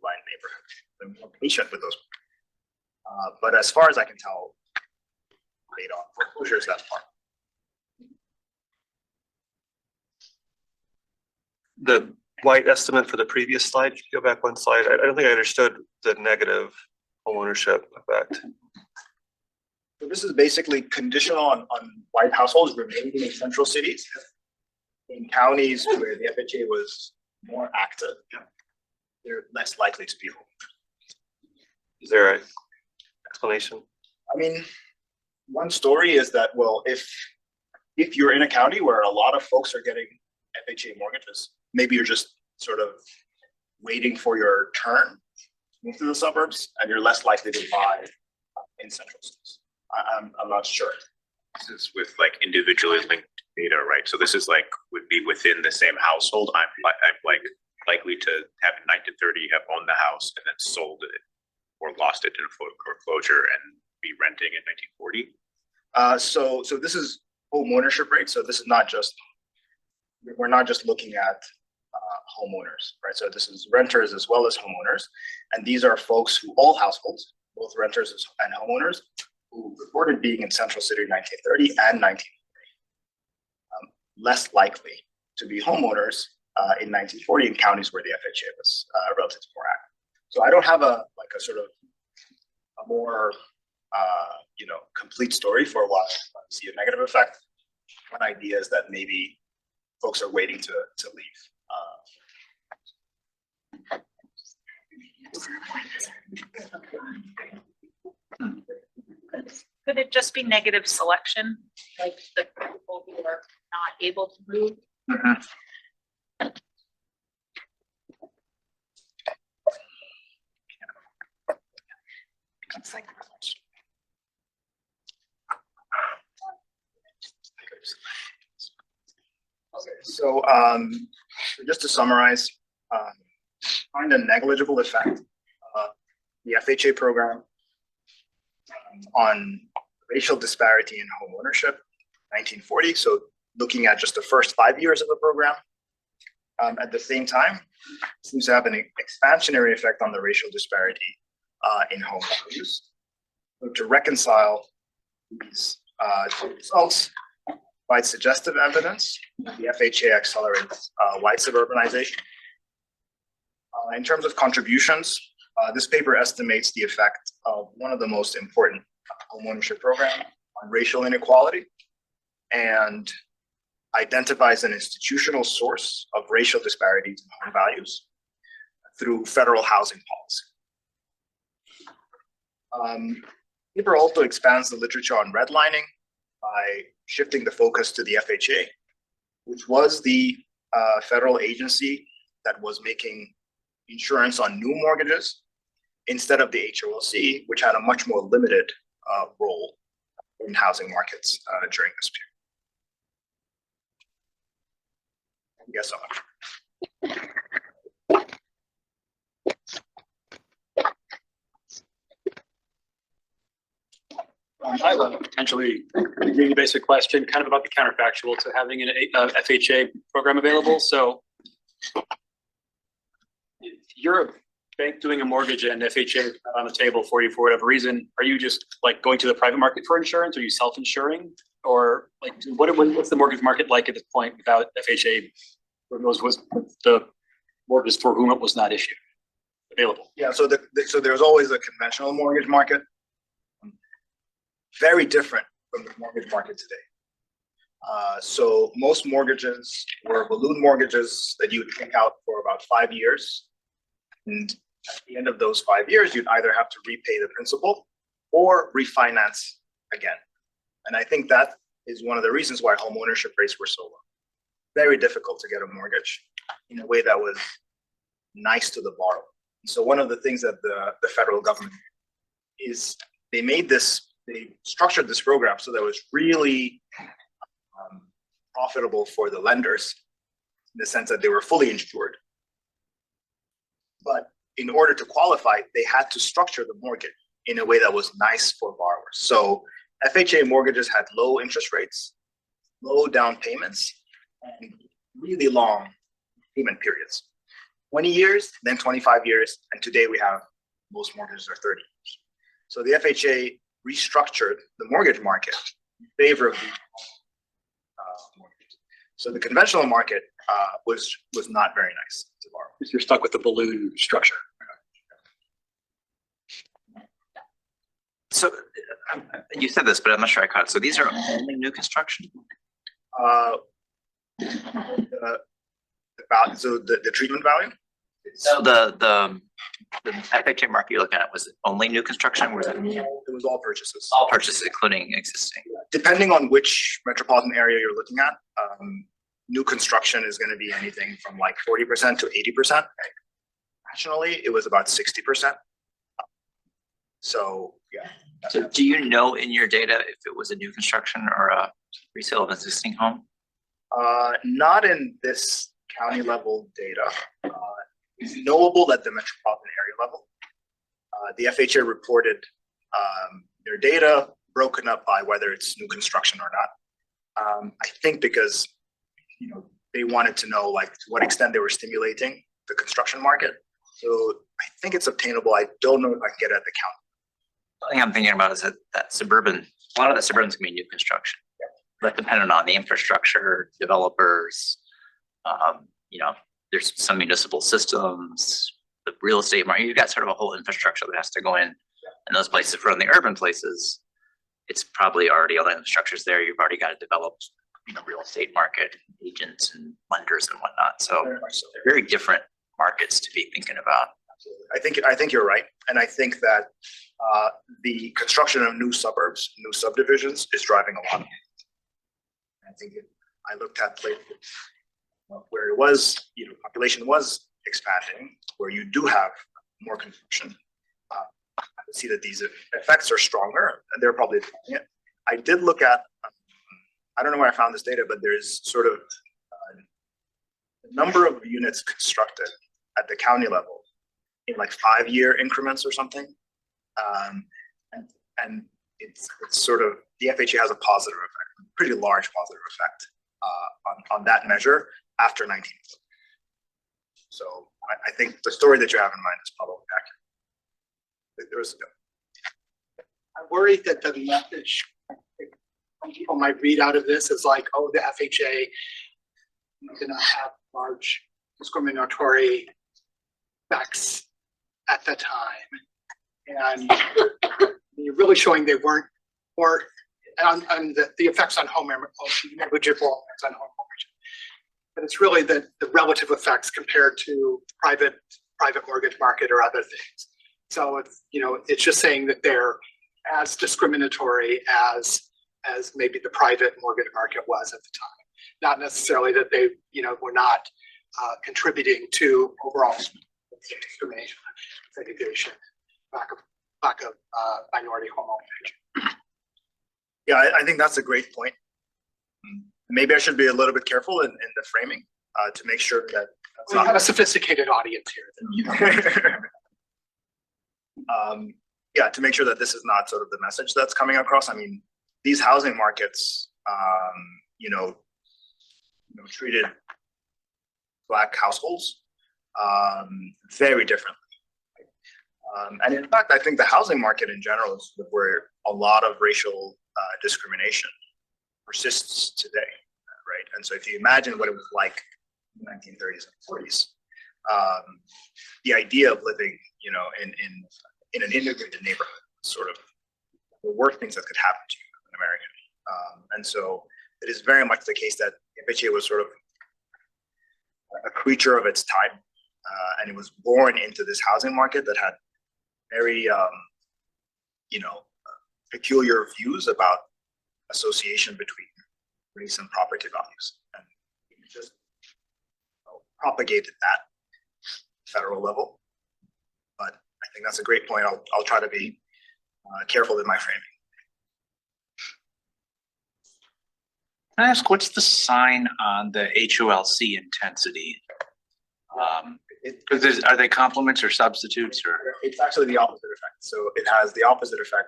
neighborhoods. They're more patient with those. But as far as I can tell, data on foreclosures, that's part. The white estimate for the previous slide, if you go back one slide, I don't think I understood the negative homeownership effect. So this is basically conditional on white households remaining in central cities. In counties where the FHA was more active, they're less likely to be home. Is there an explanation? I mean, one story is that, well, if you're in a county where a lot of folks are getting FHA mortgages, maybe you're just sort of waiting for your turn to move to the suburbs, and you're less likely to buy in central cities. I'm not sure. This is with like individually linked data, right? So this is like would be within the same household. I'm like likely to have 9 to 30 have owned the house and then sold it or lost it in a foreclosure and be renting in 1940. So this is home ownership rate. So this is not just, we're not just looking at homeowners, right? So this is renters as well as homeowners, and these are folks who, all households, both renters and homeowners, who reported being in Central City in 1930 and 1940. Less likely to be homeowners in 1940 in counties where the FHA was relatively more active. So I don't have a sort of a more complete story for why I see a negative effect. One idea is that maybe folks are waiting to leave. Could it just be negative selection, like the people who are not able to move? Okay, so just to summarize, find a negligible effect of the FHA program on racial disparity in home ownership, 1940. So looking at just the first 5 years of the program. At the same time, it seems to have an expansionary effect on the racial disparity in home values. So to reconcile these two results, by suggestive evidence, the FHA accelerates white suburbanization. In terms of contributions, this paper estimates the effect of one of the most important homeownership programs on racial inequality and identifies an institutional source of racial disparities in home values through federal housing policy. Paper also expands the literature on redlining by shifting the focus to the FHA, which was the federal agency that was making insurance on new mortgages instead of the HOLC, which had a much more limited role in housing markets during this period. Thank you guys so much. I have a potentially really basic question, kind of about the counterfactual to having an FHA program available. So if you're a bank doing a mortgage and FHA is not on the table for you for whatever reason, are you just like going to the private market for insurance? Are you self-insuring? Or like what's the mortgage market like at this point without FHA? Was the mortgage for whom it was not issued available? Yeah, so so there's always a conventional mortgage market. Very different from the mortgage market today. So most mortgages were balloon mortgages that you would take out for about 5 years. And at the end of those 5 years, you'd either have to repay the principal or refinance again. And I think that is one of the reasons why home ownership rates were so low. Very difficult to get a mortgage in a way that was nice to the borrower. So one of the things that the federal government is they structured this program so that it was really profitable for the lenders in the sense that they were fully insured. But in order to qualify, they had to structure the mortgage in a way that was nice for borrowers. So FHA mortgages had low interest rates, low down payments, and really long payment periods. 20 years, then 25 years, and today we have most mortgages are 30 years. So the FHA restructured the mortgage market in favor of the mortgages. So the conventional market was not very nice to borrow. You're stuck with the balloon structure. So you said this, but I'm not sure I caught it. So these are only new construction? The treatment value? So the FHA market you're looking at, was it only new construction? Or was it It was all purchases. all purchases, including existing? Depending on which metropolitan area you're looking at, new construction is going to be anything from like 40% to 80%. Nationally, it was about 60%. So, yeah. So do you know in your data if it was a new construction or a resale of existing home? Not in this county level data. It's knowable at the metropolitan area level. The FHA reported their data broken up by whether it's new construction or not. I think because they wanted to know like to what extent they were stimulating the construction market. So I think it's obtainable. I don't know if I can get it at the county. The thing I'm thinking about is that suburban, a lot of that suburban is gonna be new construction. But depending on the infrastructure, developers, there's some municipal systems, the real estate market, you've got sort of a whole infrastructure that has to go in. And those places, for the urban places, it's probably already all the infrastructure's there. You've already got a developed, real estate market, agents and lenders and whatnot. So they're very different markets to be thinking about. I think you're right, and I think that the construction of new suburbs, new subdivisions, is driving a lot of it. I think I looked at places where it was, population was expanding, where you do have more construction. I see that these effects are stronger, and they're probably doing it. I did look at, I don't know where I found this data, but there's sort of the number of units constructed at the county level in like 5-year increments or something. And it's sort of, the FHA has a positive effect, pretty large positive effect on that measure after 19. So I think the story that you have in mind is probably accurate. I'm worried that the message some people might read out of this is like, oh, the FHA did not have large discriminatory effects at the time. And you're really showing they weren't, or on the effects on home negligible effects on home ownership. But it's really the relative effects compared to private mortgage market or other things. So it's, it's just saying that they're as discriminatory as maybe the private mortgage market was at the time. Not necessarily that they, were not contributing to overall discrimination, segregation, lack of minority home ownership. Yeah, I think that's a great point. Maybe I should be a little bit careful in the framing to make sure that we have a sophisticated audience here. yeah, to make sure that this is not sort of the message that's coming across. I mean, these housing markets, treated Black households very differently. And in fact, I think the housing market in general is where a lot of racial discrimination persists today, right? And so if you imagine what it was like in the 1930s and 40s, the idea of living, in an integrated neighborhood, sort of the worst things that could happen to you as an American. And so it is very much the case that FHA was sort of a creature of its time, and it was born into this housing market that had very, peculiar views about association between race and property values, and just propagated that federal level. But I think that's a great point. I'll try to be careful in my framing. Can I ask, what's the sign on the HOLC intensity? Are they complements or substitutes, or? It's actually the opposite effect. So it has the opposite effect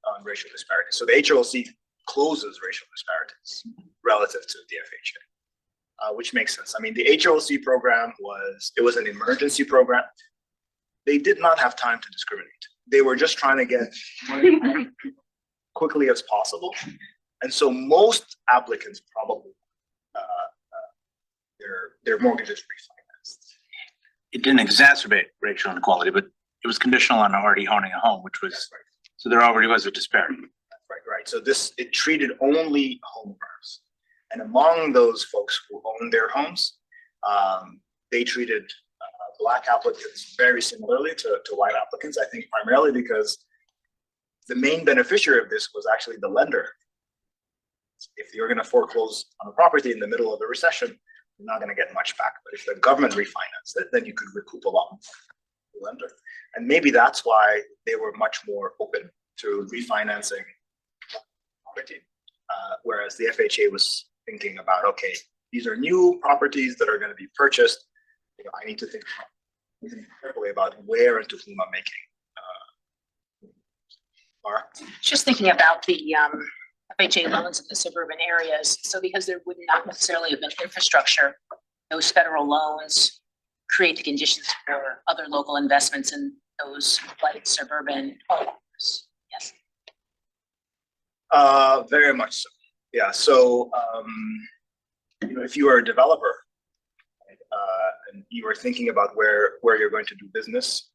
on racial disparities. So the HOLC closes racial disparities relative to the FHA, which makes sense. I mean, the HOLC program was an emergency program. They did not have time to discriminate. They were just trying to get money quickly as possible. And so most applicants probably their mortgages refinanced. It didn't exacerbate racial inequality, but it was conditional on already owning a home, which was, right. So there already was a disparity. Right. So it treated only homeowners. And among those folks who owned their homes, they treated Black applicants very similarly to white applicants, I think primarily because the main beneficiary of this was actually the lender. If you're going to foreclose on a property in the middle of a recession, you're not going to get much back. But if the government refinanced it, then you could recoup a lot more from the lender. And maybe that's why they were much more open to refinancing property, whereas the FHA was thinking about, okay, these are new properties that are going to be purchased. I need to think carefully about where and to whom I'm making. Laura? Just thinking about the FHA loans in the suburban areas. So because there would not necessarily have been infrastructure, those federal loans create the conditions for other local investments in those white suburban homeowners. Yes. Very much so. Yeah. So, if you are a developer and you are thinking about where you're going to do business,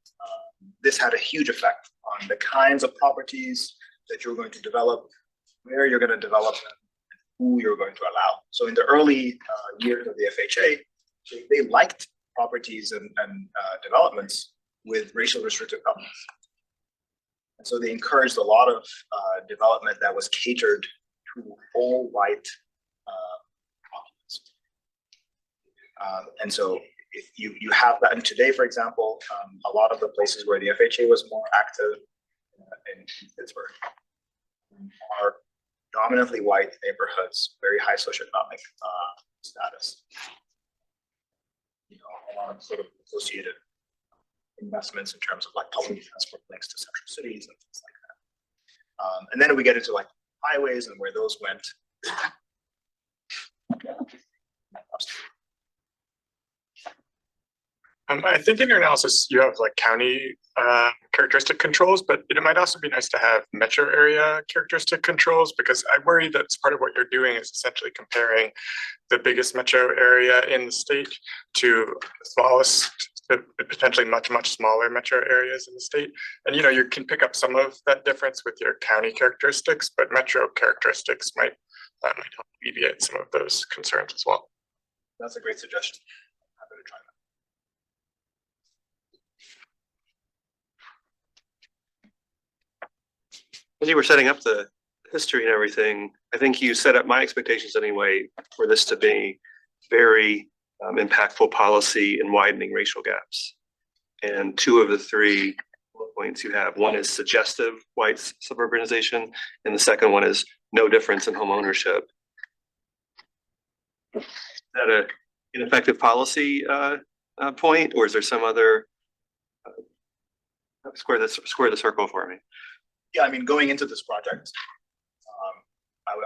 this had a huge effect on the kinds of properties that you're going to develop, where you're going to develop them, and who you're going to allow. So in the early years of the FHA, they liked properties and developments with racial restrictive covenants. And so they encouraged a lot of development that was catered to all white occupants. And so if you have that, and today, for example, a lot of the places where the FHA was more active in Pittsburgh are dominantly white neighborhoods, very high socioeconomic status. A lot of sort of associated investments in terms of like public transport links to central cities and things like that. And then we get into like highways and where those went. I think in your analysis, you have like county characteristic controls, but it might also be nice to have metro area characteristic controls, because I worry that part of what you're doing is essentially comparing the biggest metro area in the state to the smallest, potentially much smaller metro areas in the state. And you can pick up some of that difference with your county characteristics, but metro characteristics might help alleviate some of those concerns as well. That's a great suggestion. Happy to try that. As you were setting up the history and everything, I think you set up my expectations anyway for this to be very impactful policy in widening racial gaps. And two of the three points you have, one is suggestive white suburbanization, and the second one is no difference in home ownership. Is that an ineffective policy point, or is there some other Square the circle for me. Yeah, I mean, going into this project,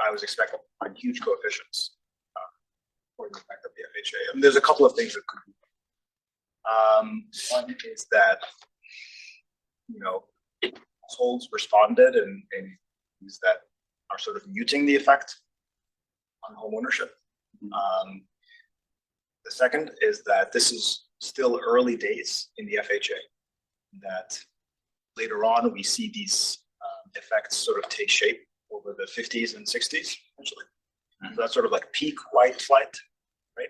I was expecting huge coefficients for the effect of the FHA. I mean, there's a couple of things that could be. One is that, you know, households responded and things that are sort of muting the effect on home ownership. The second is that this is still early days in the FHA, that later on we see these effects sort of take shape over the 50s and 60s, essentially. So that's sort of like peak white flight, right?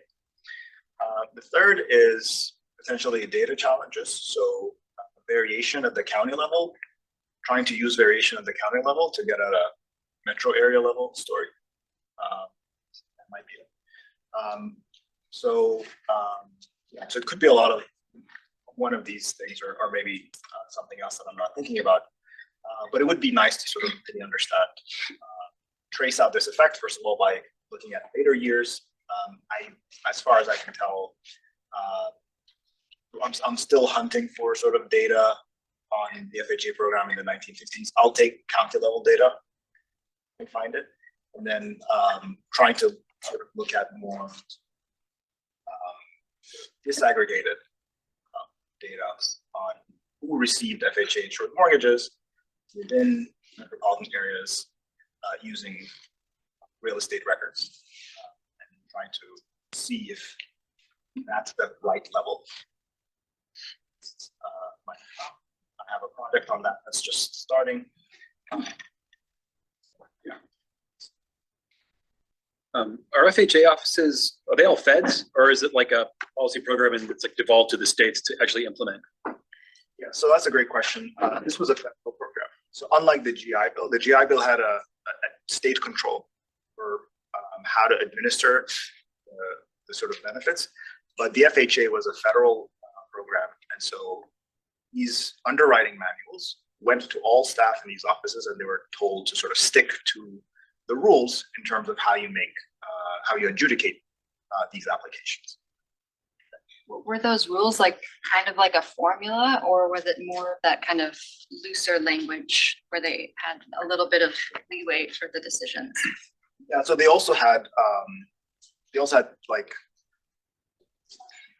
The third is potentially data challenges. So variation at the county level, trying to use variation at the county level to get at a metro area level story. That might be it. So it could be a lot of one of these things, or maybe something else that I'm not thinking about. But it would be nice to sort of really understand, trace out this effect, first of all, by looking at later years. As far as I can tell, I'm still hunting for sort of data on the FHA program in the 1950s. I'll take county level data and find it, and then trying to sort of look at more disaggregated data on who received FHA insured mortgages within metropolitan areas using real estate records, and trying to see if that's the right level. I have a project on that that's just starting. Are FHA offices, are they all feds, or is it like a policy program and it's like devolved to the states to actually implement? Yeah, so that's a great question. This was a federal program. So unlike the GI Bill had a state control for how to administer the sort of benefits, but the FHA was a federal program. And so these underwriting manuals went to all staff in these offices, and they were told to sort of stick to the rules in terms of how you adjudicate these applications. Were those rules like kind of like a formula, or was it more of that kind of looser language where they had a little bit of leeway for the decisions? Yeah, so they also had like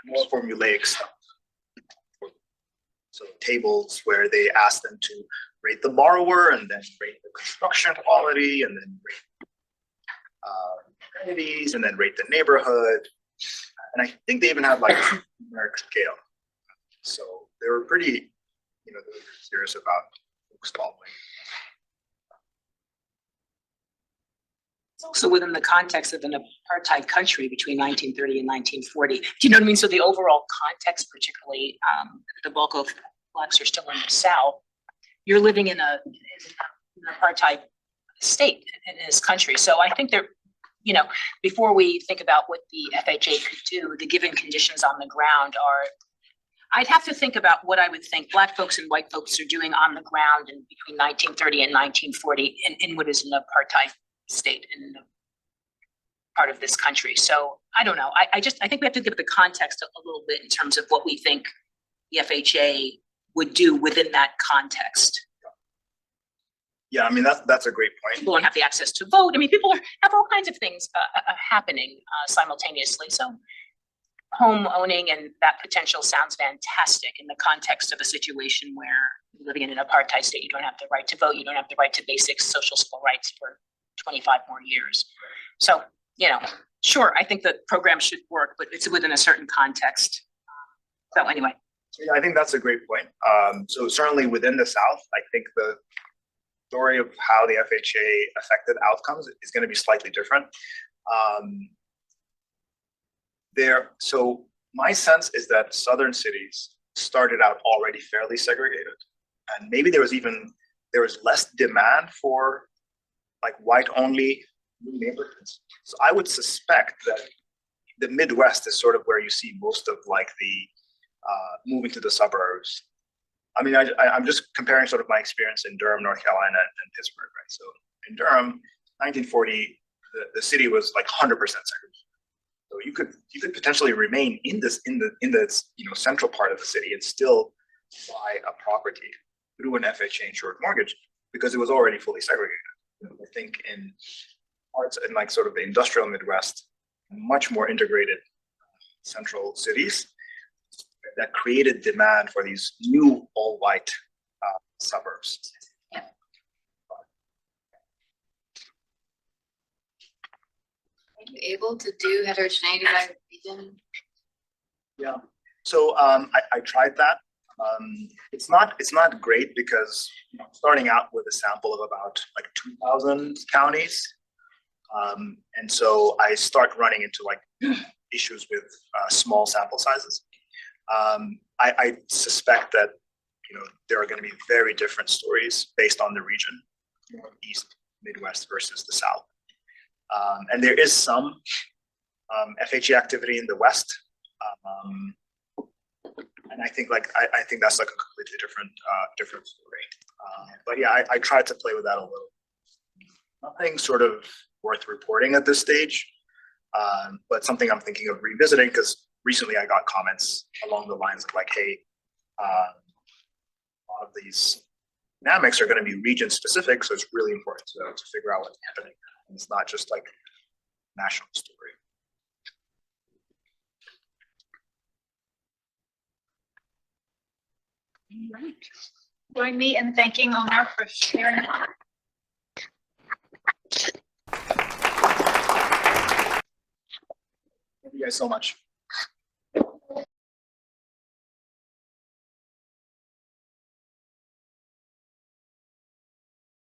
more formulaic stuff. So tables where they asked them to rate the borrower, and then rate the construction quality, and then rate amenities, and then rate the neighborhood. And I think they even had like a numeric scale. So they were pretty, they were serious about folks following. It's also within the context of an apartheid country between 1930 and 1940. Do you know what I mean? So the overall context, particularly the bulk of Blacks are still in the South, you're living in an apartheid state in this country. So I think there, before we think about what the FHA could do, the given conditions on the ground are, I'd have to think about what I would think Black folks and white folks are doing on the ground in between 1930 and 1940 in what is an apartheid state in part of this country. So I don't know. I think we have to give the context a little bit in terms of what we think the FHA would do within that context. Yeah, I mean, that's a great point. People don't have the access to vote. I mean, people have all kinds of things happening simultaneously. So home owning and that potential sounds fantastic in the context of a situation where you're living in an apartheid state. You don't have the right to vote. You don't have the right to basic social civil rights for 25 more years. So, sure, I think the program should work, but it's within a certain context. So anyway. Yeah, I think that's a great point. So certainly within the South, I think the story of how the FHA affected outcomes is going to be slightly different. So my sense is that Southern cities started out already fairly segregated, and maybe there was less demand for like white only neighborhoods. So I would suspect that the Midwest is sort of where you see most of like the moving to the suburbs. I mean, I'm just comparing sort of my experience in Durham, North Carolina, and Pittsburgh, right? So in Durham, 1940, the city was like 100% segregated. So you could potentially remain in the central part of the city and still buy a property through an FHA insured mortgage because it was already fully segregated. I think in parts in like sort of the industrial Midwest, much more integrated central cities that created demand for these new all white suburbs. Are you able to do heterogeneity by region? Yeah, so I tried that. It's not great because starting out with a sample of about like 2,000 counties. And so I start running into like issues with small sample sizes. I suspect that there are going to be very different stories based on the region, Northeast, Midwest versus the South. And there is some FHA activity in the West. And I think I think that's like a completely different story. But yeah, I tried to play with that a little. Nothing sort of worth reporting at this stage, but something I'm thinking of revisiting because recently I got comments along the lines of like, hey, a lot of these dynamics are going to be region specific, so it's really important to figure out what's happening. And it's not just like national story. Right. Join me in thanking Omer for sharing. Thank you guys so much.